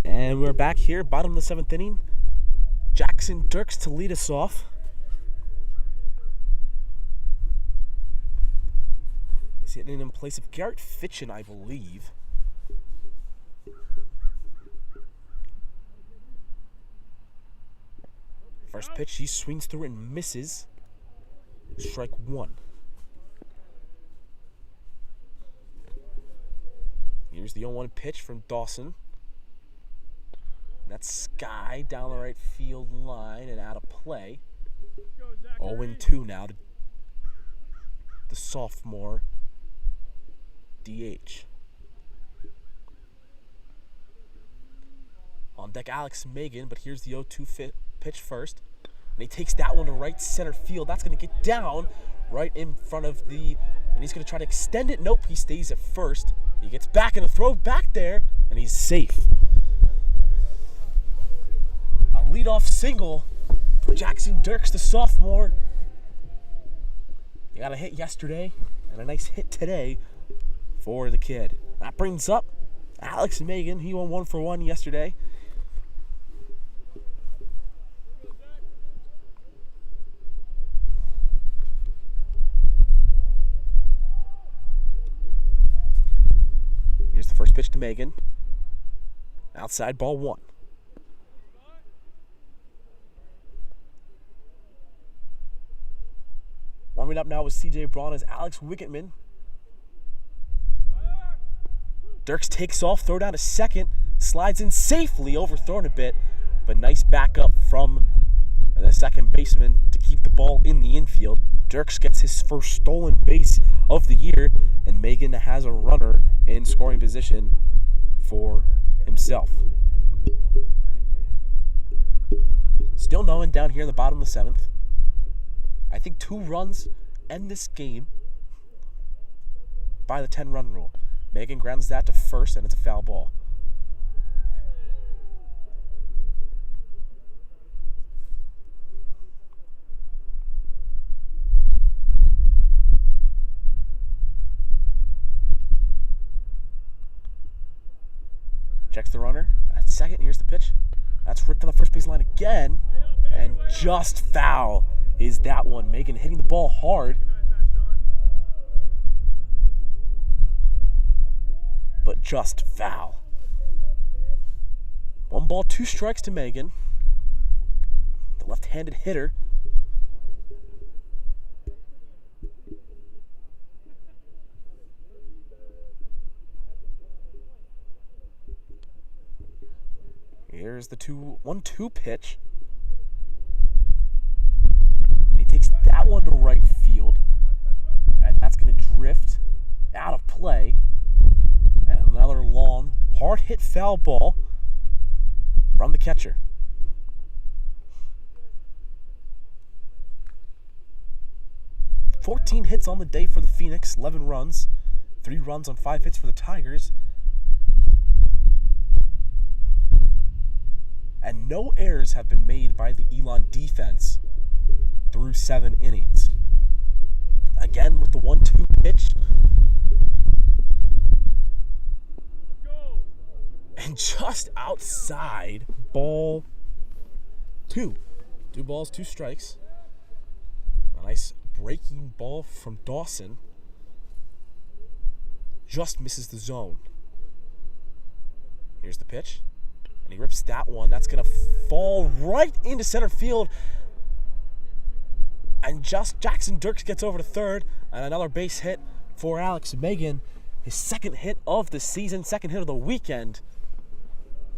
And we're back here, bottom of the 7th inning. Jackson Dirks to lead us off. He's hitting in place of Garrett Fitchin, I believe. First pitch, he swings through and misses. Strike one. Here's the 0-1 pitch from Dawson. That's Sky down the right field line and out of play. 0-2 now to the sophomore DH. On deck, Alex Megan, but here's the 0-2 pitch first. And he takes that one to right center field. That's going to get down right in front of the... And he's going to try to extend it. Nope, he stays at first. He gets back and a throw back there, and he's safe. A leadoff single for Jackson Dirks, the sophomore. He got a hit yesterday and a nice hit today for the kid. That brings up Alex Megan. He won 1 for 1 yesterday. Here's the first pitch to Megan. Outside, ball 1. Warming up now with C.J. Braun is Alex Wicketman. Dirks takes off, throw down to second, slides in safely, overthrown a bit, but nice backup from the second baseman to keep the ball in the infield. Dirks gets his first stolen base of the year, and Megan has a runner in scoring position for himself. Still no one down here in the bottom of the 7th. I think 2 runs end this game by the 10-run rule. Megan grounds that to first, and it's a foul ball. Checks the runner at second. Here's the pitch. That's ripped on the first base line again, and just foul is that one. Megan hitting the ball hard, but just foul. 1 ball, 2 strikes to Megan, the left-handed hitter. Here's the 1-2 pitch. And he takes that one to right field, and that's going to drift out of play. And another long, hard-hit foul ball from the catcher. "14 hits on the day for the Phoenix, 11 runs, 3 runs on 5 hits for the Tigers. And no errors have been made by the Elon defense through 7 innings. Again with the 1-2 pitch. And just outside, ball 2. 2 balls, 2 strikes. A nice breaking ball from Dawson. Just misses the zone. Here's the pitch. And he rips that one. That's going to fall right into center field. And just Jackson Dirks gets over to third. And another base hit for Alex Megan. His second hit of the season, second hit of the weekend.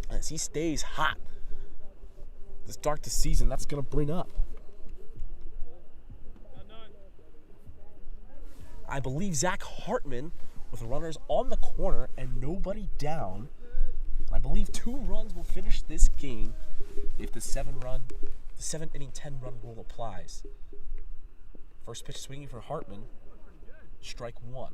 As he stays hot to start the season, that's going to bring up, I believe, Zach Hartman with runners on the corner and nobody down. I believe 2 runs will finish this game if the 7-inning, 10-run rule applies. First pitch swinging for Hartman. Strike 1.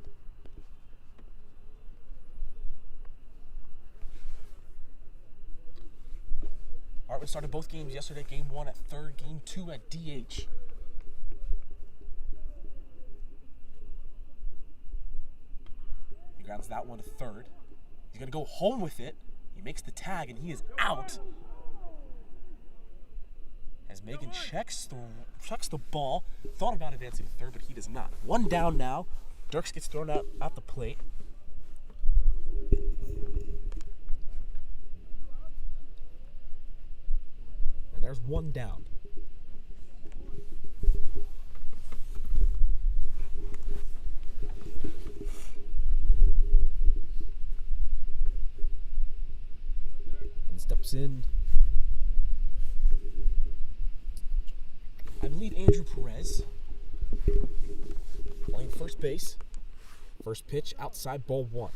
Hartman started both games yesterday. Game 1 at third, game 2 at DH. He grounds that one to third. He's going to go home with it. He makes the tag, and he is out. As Megan checks the ball. Thought about advancing to third, but he does not. One down now. Dirks gets thrown out at the plate. And there's one down. And steps in, I believe, Andrew Perez, playing first base. First pitch, outside, ball 1.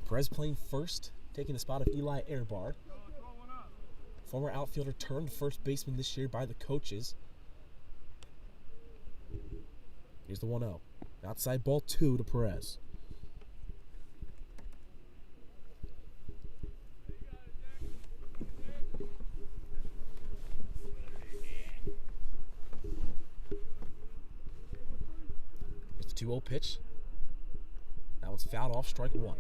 Perez playing first, taking the spot of Eli Airbar. Former outfielder turned first baseman this year by the coaches. Here's the 1-0. Outside, ball 2 to Perez. Here's the 2-0 pitch. That one's fouled off, strike 1.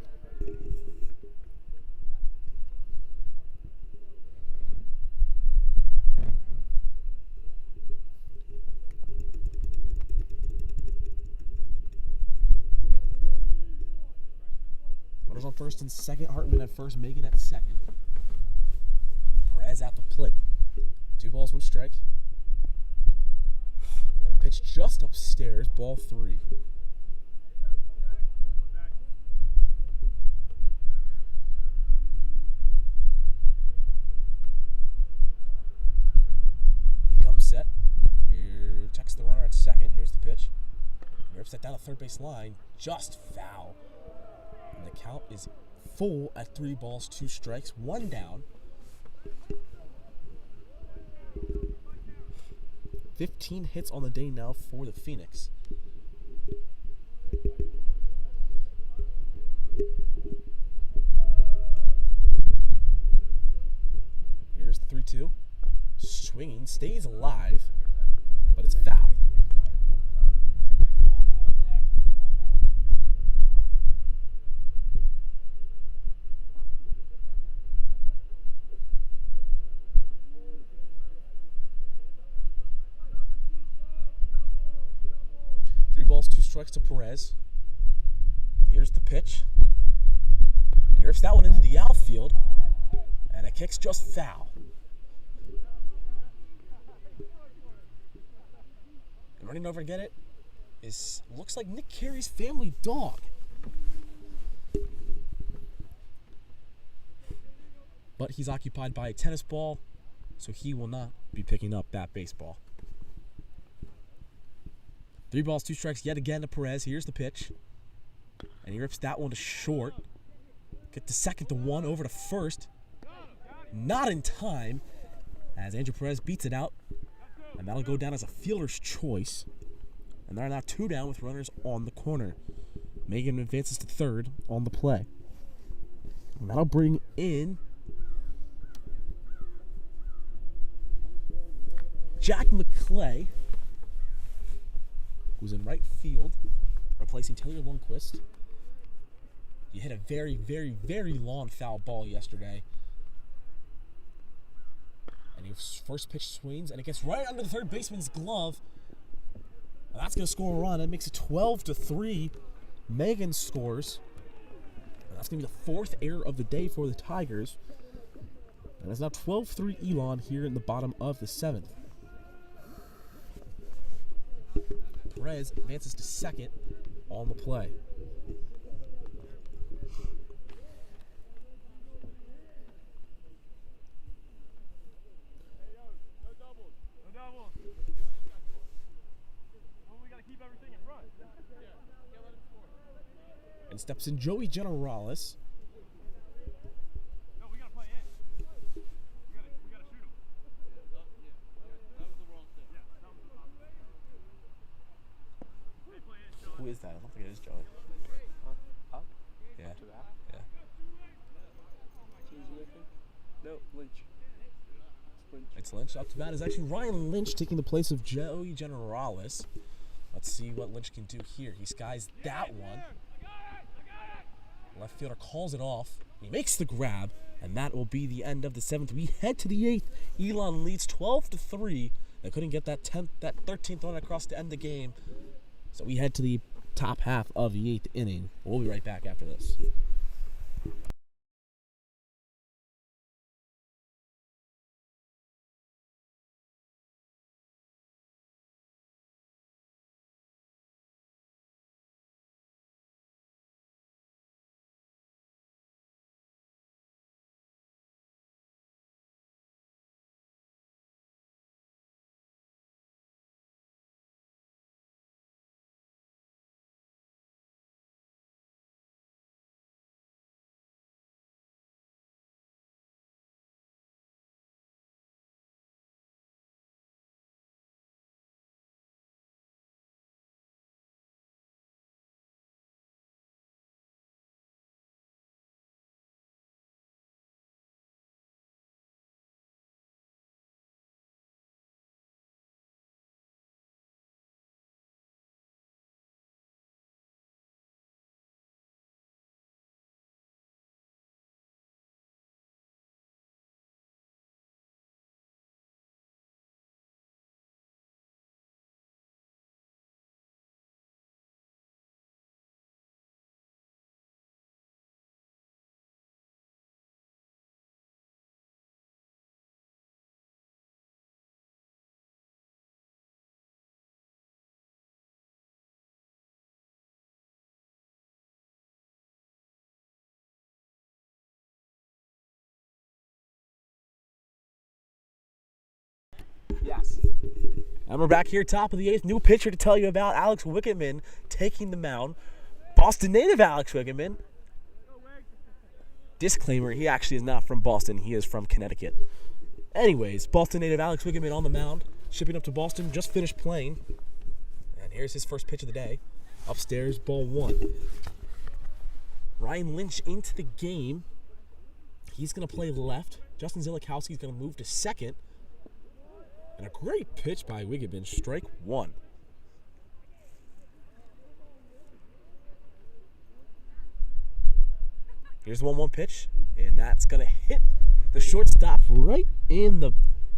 Runners on first and second. Hartman at first, Megan at second. Perez at the plate. 2 balls, 1 strike. And a pitch just upstairs, ball 3. He comes set. Here, checks the runner at second. Here's the pitch. He rips that down the third base line. Just foul. And the count is full at 3 balls, 2 strikes, 1 down. 15 hits on the day now for the Phoenix. Here's the 3-2. Swinging, stays alive, but it's foul. Balls, 2 strikes to Perez. Here's the pitch. He rips that one into the outfield, and it kicks just foul. And running over to get it looks like Nick Carey's family dog. But he's occupied by a tennis ball, so he will not be picking up that baseball. 3 balls, 2 strikes yet again to Perez. Here's the pitch. And he rips that one to short. Get the second to 1 over to first. Not in time, as Andrew Perez beats it out. And that'll go down as a fielder's choice. And there are now 2 down with runners on the corner. Megan advances to third on the play. And that'll bring in Jack McClay, who's in right field, replacing Taylor Lundquist. He hit a very, very, very long foul ball yesterday. And his first pitch swings, and it gets right under the third baseman's glove. And that's going to score a run. It makes it 12-3. Megan scores. And that's going to be the 4th error of the day for the Tigers. And it's now 12-3 Elon here in the bottom of the 7th. Perez advances to second on the play. No doubles. Well, we got to keep everything in front. Yeah, can't let him score. And steps in Joey Generales. No, we got to play in. We got to shoot him. That was the wrong thing. Yeah, that was the wrong thing. Who is that? I don't think it is Joey. Huh? Yeah. To that? Yeah. No, Lynch. It's Lynch. Up to bat is actually Ryan Lynch taking the place of Joey Generales. Let's see what Lynch can do here. He skies that one. Left fielder calls it off. He makes the grab, and that will be the end of the 7th. We head to the 8th. Elon leads 12-3. They couldn't get that 13th run across to end the game. So we head to the top half of the 8th inning. We'll be right back after this. Yes. And we're back here, top of the 8th. New pitcher to tell you about, Alex Wickerman taking the mound. Boston native Alex Wickerman. Disclaimer, he actually is not from Boston. He is from Connecticut. Anyways, Boston native Alex Wickerman on the mound, shipping up to Boston, just finished playing. And here's his first pitch of the day. Upstairs, ball 1. Ryan Lynch into the game. He's going to play left. Justin Zilakowski's going to move to second. And a great pitch by Wickerman, strike 1. Here's the 1-1 pitch, and that's going to hit the shortstop right in the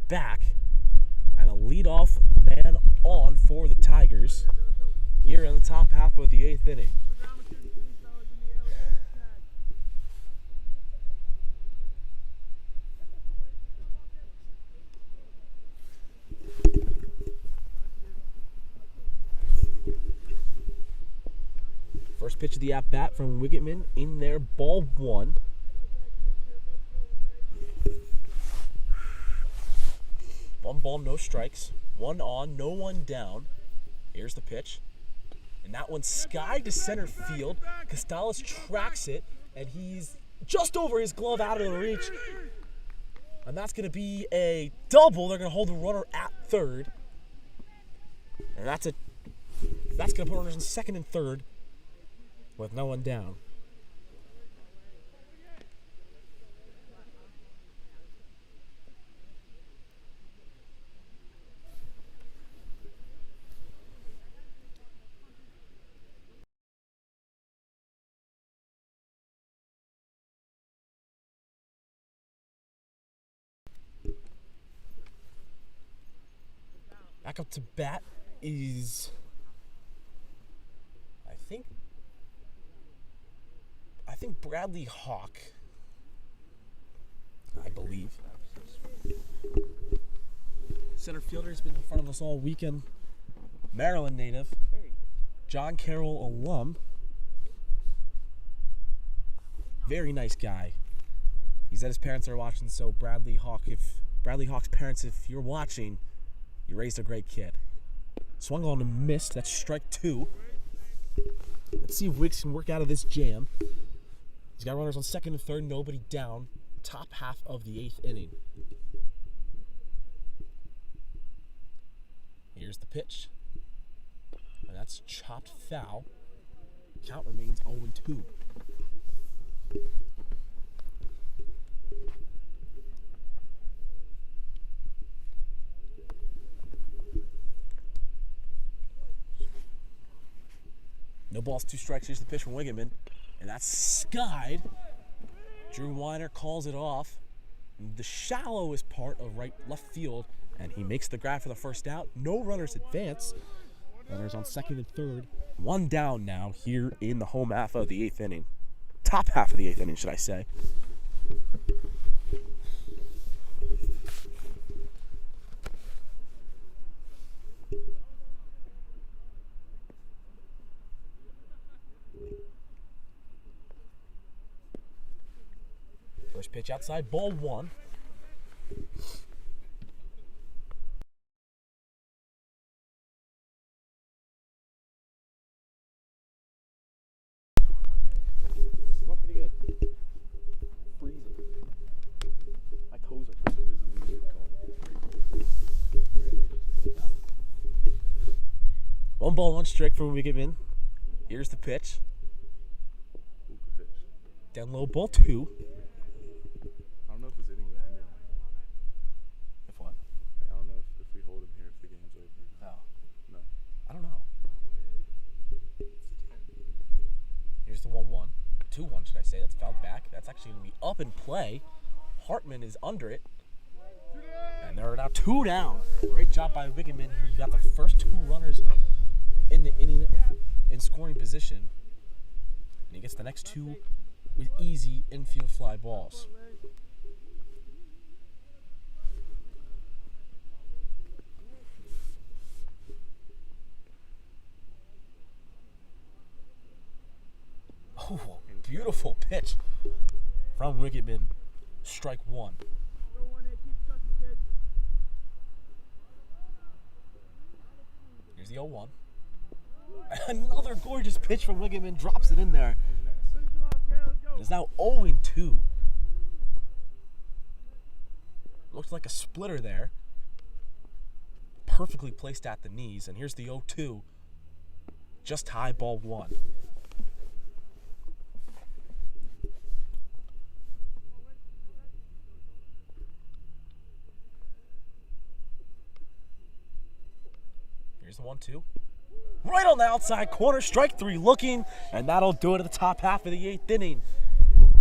back. And a leadoff man on for the Tigers here in the top half of the 8th inning. First pitch of the at-bat from Wickerman in there, ball 1. One ball, no strikes. 1 on, no 1 down. Here's the pitch. And that one's skied to center field. Costales tracks it, and he's just over his glove, out of the reach. And that's going to be a double. They're going to hold the runner at third. And that's going to put runners in second and third with no one down. Back up to bat is, I think Bradley Hawk, I believe. Center fielder has been in front of us all weekend. Maryland native, John Carroll alum. Very nice guy. He said his parents are watching, so Bradley Hawk's parents, if you're watching, you raised a great kid. Swung on and missed. That's strike 2. Let's see if Wicks can work out of this jam. He's got runners on second and third, nobody down. Top half of the 8th inning. Here's the pitch. And that's chopped foul. Count remains 0-2. ball's 2 strikes. Here's the pitch from Wiggman, and that's skied. Drew Weiner calls it off. The shallowest part of left field, and he makes the grab for the first out. No runners advance. Runners on second and third. 1 down now here in the home half of the 8th inning. Top half of the 8th inning, should I say. First pitch outside, ball 1. Smell pretty good. Freezing. My toes are freezing. No. 1 ball, 1 strike from Wiggman. Here's the pitch. Down low, ball 2. I don't know if it's inning dependent. If what? I don't know if we hold him here if the game's over. No. No. I don't know. Here's the 1-1. 2-1, should I say. That's fouled back. That's actually going to be up in play. Hartman is under it. And there are now 2 down. Great job by Wiggman. He got the first 2 runners in the inning in scoring position. And he gets the next 2 with easy infield fly balls. Oh, beautiful pitch from Wiggman. Strike 1. Here's the 0-1. Another gorgeous pitch from Wiggman. Drops it in there. It's now 0-2. Looks like a splitter there. Perfectly placed at the knees. And here's the 0-2. Just high, ball 1. Here's the 1-2. Right on the outside corner, strike 3 looking, and that'll do it at the top half of the 8th inning.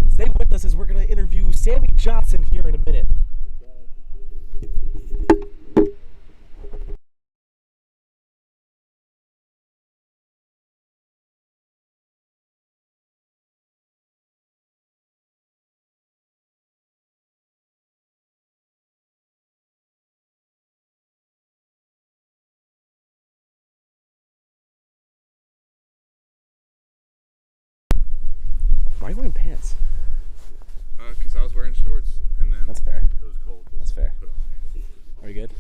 Stay with us as we're going to interview Sami Johnson here in a minute. Why are you wearing pants? Because I was wearing shorts and then That's fair. it was cold. That's fair. Put on pants. Are we good?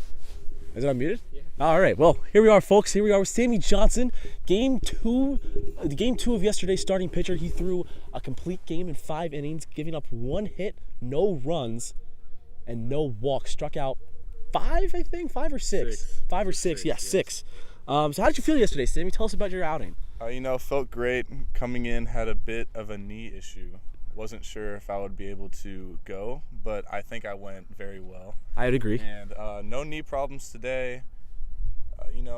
Is it unmuted? Yeah. All right. Well, here we are, folks. Here we are with Sami Johnson. Game 2 of yesterday's starting pitcher. He threw a complete game in 5 innings, giving up 1 hit, no runs, and no walks. Struck out 5, I think, 5 or 6. 6. 5 or 6. Yeah, 6. So how did you feel yesterday, Sami? Tell us about your outing. Felt great. Coming in, had a bit of a knee issue. Wasn't sure if I would be able to go, but I think I went very well. I'd agree. And no knee problems today.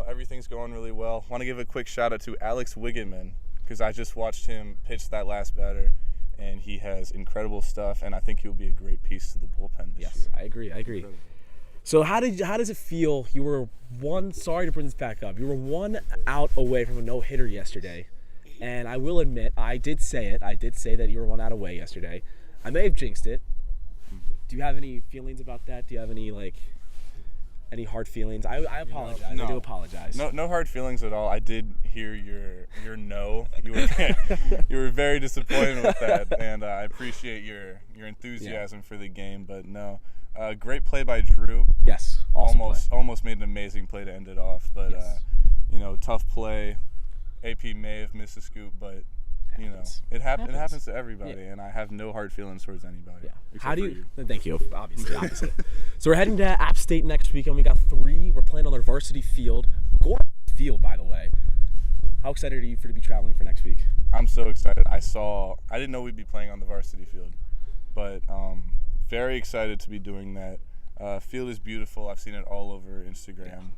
Everything's going really well. Want to give a quick shout out to Alex Wiggman because I just watched him pitch that last batter, and he has incredible stuff, and I think he'll be a great piece to the bullpen this year. Yes, I agree. Incredible. So how does it feel? You were sorry to bring this back up. You were 1 out away from a no-hitter yesterday. And I will admit, I did say it. I did say that you were 1 out away yesterday. I may have jinxed it. Do you have any feelings about that? Do you have any hard feelings? I apologize. No. I do apologize. No hard feelings at all. I did hear your no. You were very disappointed with that, and I appreciate your enthusiasm for the game. But no, great play by Drew. Yes, almost made an amazing play to end it off. But yes. Tough play. AP may have missed a scoop, but it happens to everybody, and I have no hard feelings towards anybody. Yeah. How do you? Thank you. Obviously. So we're heading to App State next weekend. We got 3. We're playing on their varsity field. Gorgeous field, by the way. How excited are you to be traveling for next week? I'm so excited. I didn't know we'd be playing on the varsity field, but very excited to be doing that. Field is beautiful. I've seen it all over Instagram.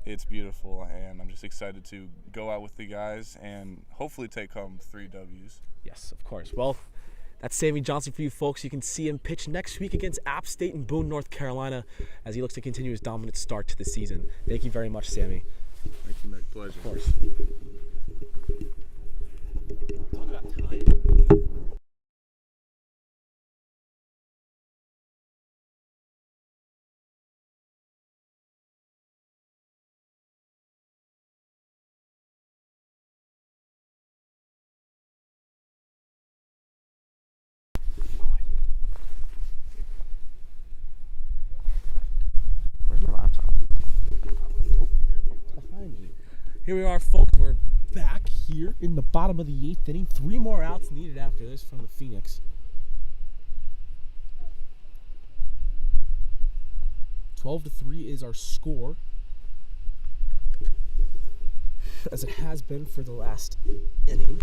it's beautiful, and I'm just excited to go out with the guys and hopefully take home 3 W's. Yes, of course. Well, that's Sami Johnson for you folks. You can see him pitch next week against App State in Boone, North Carolina, as he looks to continue his dominant start to the season. Thank you very much, Sami. Thank you, Nick. Pleasure. Of course. Talk about time. Where's my laptop? Oh, it's behind you. Here we are, folks. We're back here in the bottom of the 8th inning. 3 more outs needed after this from the Phoenix. 12-3 is our score, as it has been for the last inning.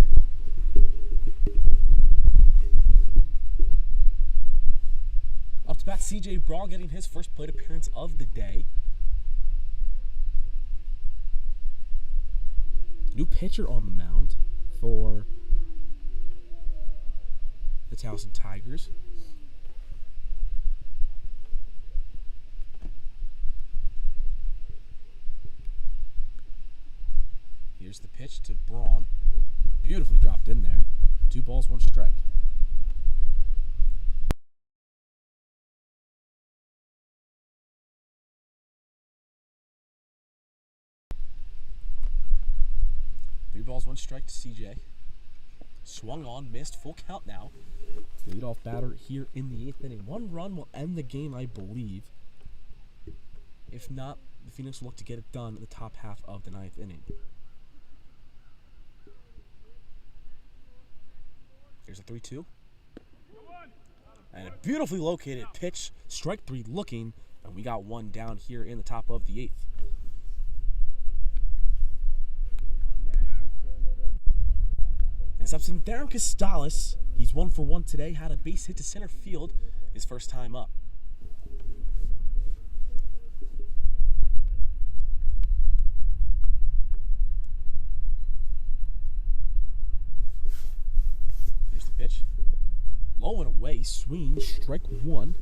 Up to bat, CJ Brawl getting his first plate appearance of the day. New pitcher on the mound for the Towson Tigers. Here's the pitch to Braun. Beautifully dropped in there. 2 balls, 1 strike. Three balls, 1 strike to CJ. Swung on, missed, full count now. Leadoff batter here in the 8th inning. 1 run will end the game, I believe. If not, the Phoenix will look to get it done in the top half of the 9th inning. Here's a 3-2. And a beautifully located pitch. Strike 3 looking. And we got 1 down here in the top of the 8th. It's up to Darren Costales. He's 1 for 1 today. Had a base hit to center field his first time up. Here's the pitch. Low and away. Swing. Strike 1.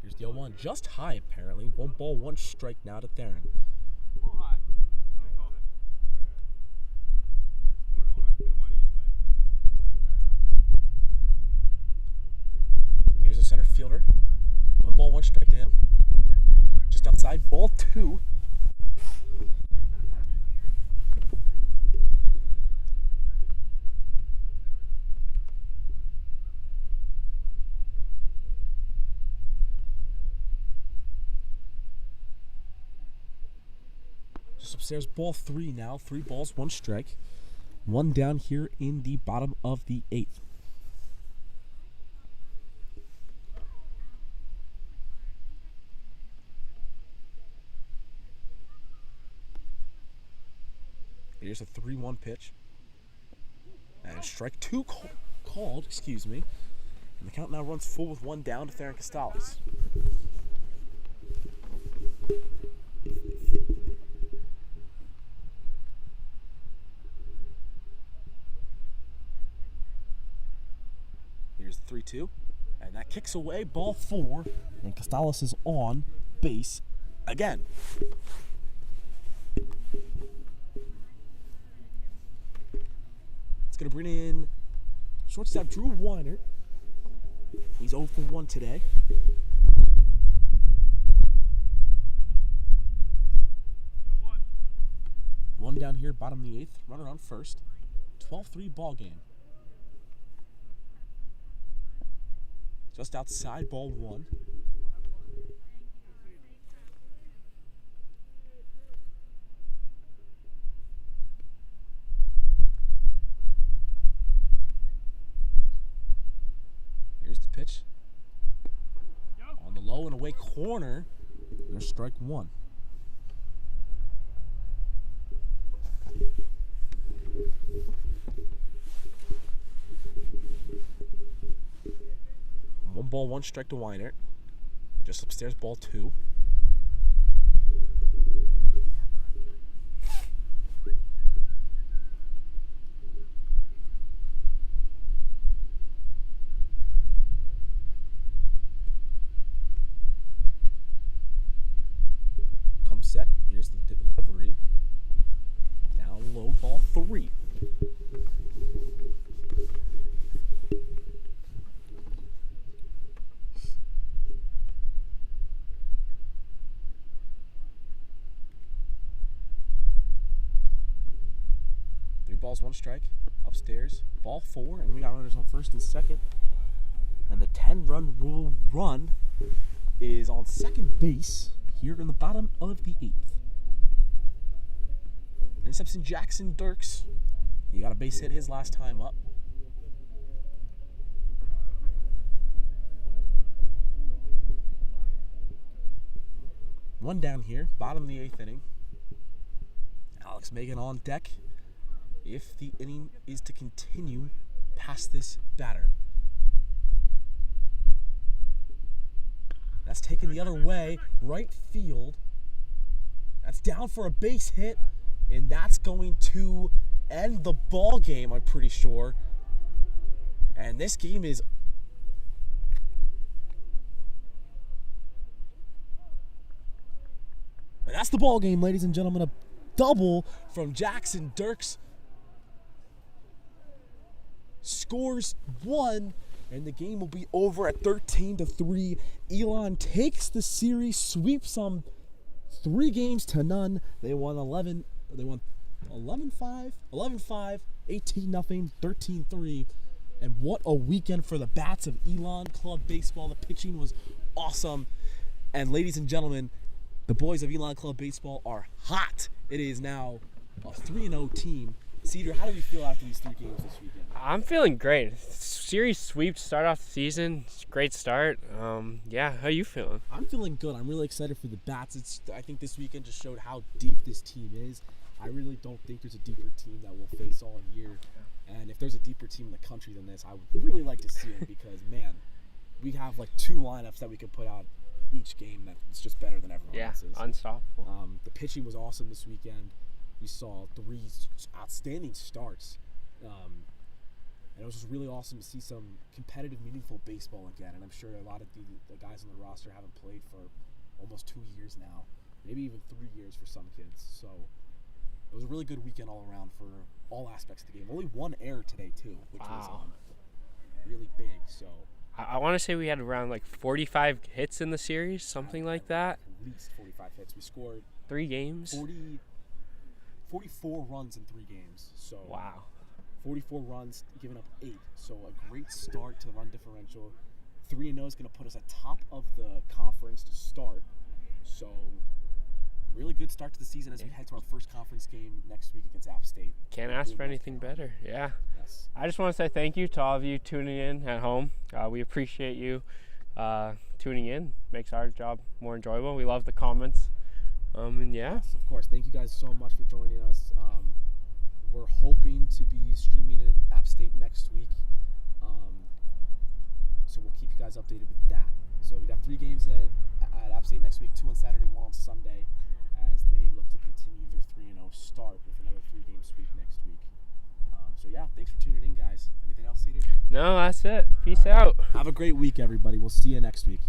Here's the 0-1, just high apparently. 1 ball, 1 strike now to Theron. High. Good call. Borderline. Could have went either way. Yeah, fair enough. Here's a center fielder. 1 ball, 1 strike to him. Just outside, ball 2. Just upstairs, ball 3 now. 3 balls, 1 strike. 1 down here in the bottom of the 8th. Here's a 3-1 pitch. And strike 2 called, excuse me. And the count now runs full with 1 down to Theron Costales. Here's the 3-2. And that kicks away, ball 4. And Costales is on base again. It's going to bring in shortstop Drew Weiner. He's 0 for 1 today. One down here, bottom of the 8th. Runner on first. 12-3 ball game. Just outside, ball 1. Here's the pitch. On the low and away corner. There's strike 1. ball 1 strike to Weinert. Just upstairs, ball 2. Come set. Here's the delivery. Down low, ball 3. Balls 1 strike, upstairs, ball 4, and we got runners on first and second. And the 10-run rule run is on second base here in the bottom of the 8th. Interception Jackson Dirks. He got a base hit his last time up. One down here, bottom of the 8th inning. Alex Megan on deck if the inning is to continue past this batter. That's taken the other way, right field. That's down for a base hit, and that's going to end the ball game, I'm pretty sure. And this game is and that's the ball game, ladies and gentlemen. A double from Jackson Dirks. Scores 1, and the game will be over at 13-3. Elon takes the series, sweeps them 3 games to none. They won 11. They won 11-5, 11-5, 18-0, 13-3. And what a weekend for the bats of Elon Club Baseball. The pitching was awesome. And ladies and gentlemen, the boys of Elon Club Baseball are hot. It is now a 3-0 team. Cedar, how do you feel after these 3 games this weekend? I'm feeling great. Series sweep to start off the season. It's a great start. Yeah, how you feeling? I'm feeling good. I'm really excited for the bats. I think this weekend just showed how deep this team is. I really don't think there's a deeper team that we'll face all year. And if there's a deeper team in the country than this, I would really like to see it because, man, we have like 2 lineups that we can put out each game that's just better than everyone else's. Yeah, unstoppable. The pitching was awesome this weekend. We saw 3 outstanding starts. And it was just really awesome to see some competitive, meaningful baseball again. And I'm sure a lot of the guys on the roster haven't played for almost 2 years now, maybe even 3 years for some kids. So it was a really good weekend all around for all aspects of the game. Only 1 error today, too, which was really big. So I want to say we had around like 45 hits in the series, something like that. At least 45 hits. We scored 3 games. 44 runs in 3 games. So Wow. 44 runs, giving up 8. So a great start to the run differential. 3-0 is going to put us at top of the conference to start. So really good start to the season as we head to our first conference game next week against App State. Can't ask for anything better. Yeah. Yes. I just want to say thank you to all of you tuning in at home. We appreciate you tuning in. Makes our job more enjoyable. We love the comments. And yeah. Yes, of course. Thank you guys so much for joining us. We're hoping to be streaming in App State next week. So we'll keep you guys updated with that. So we got 3 games at App State next week, 2 on Saturday, 1 on Sunday, as they look to continue their 3-0 start with another 3-game sweep next week. So yeah, thanks for tuning in, guys. Anything else, Cedar? No, that's it. Peace out. Have a great week, everybody. We'll see you next week.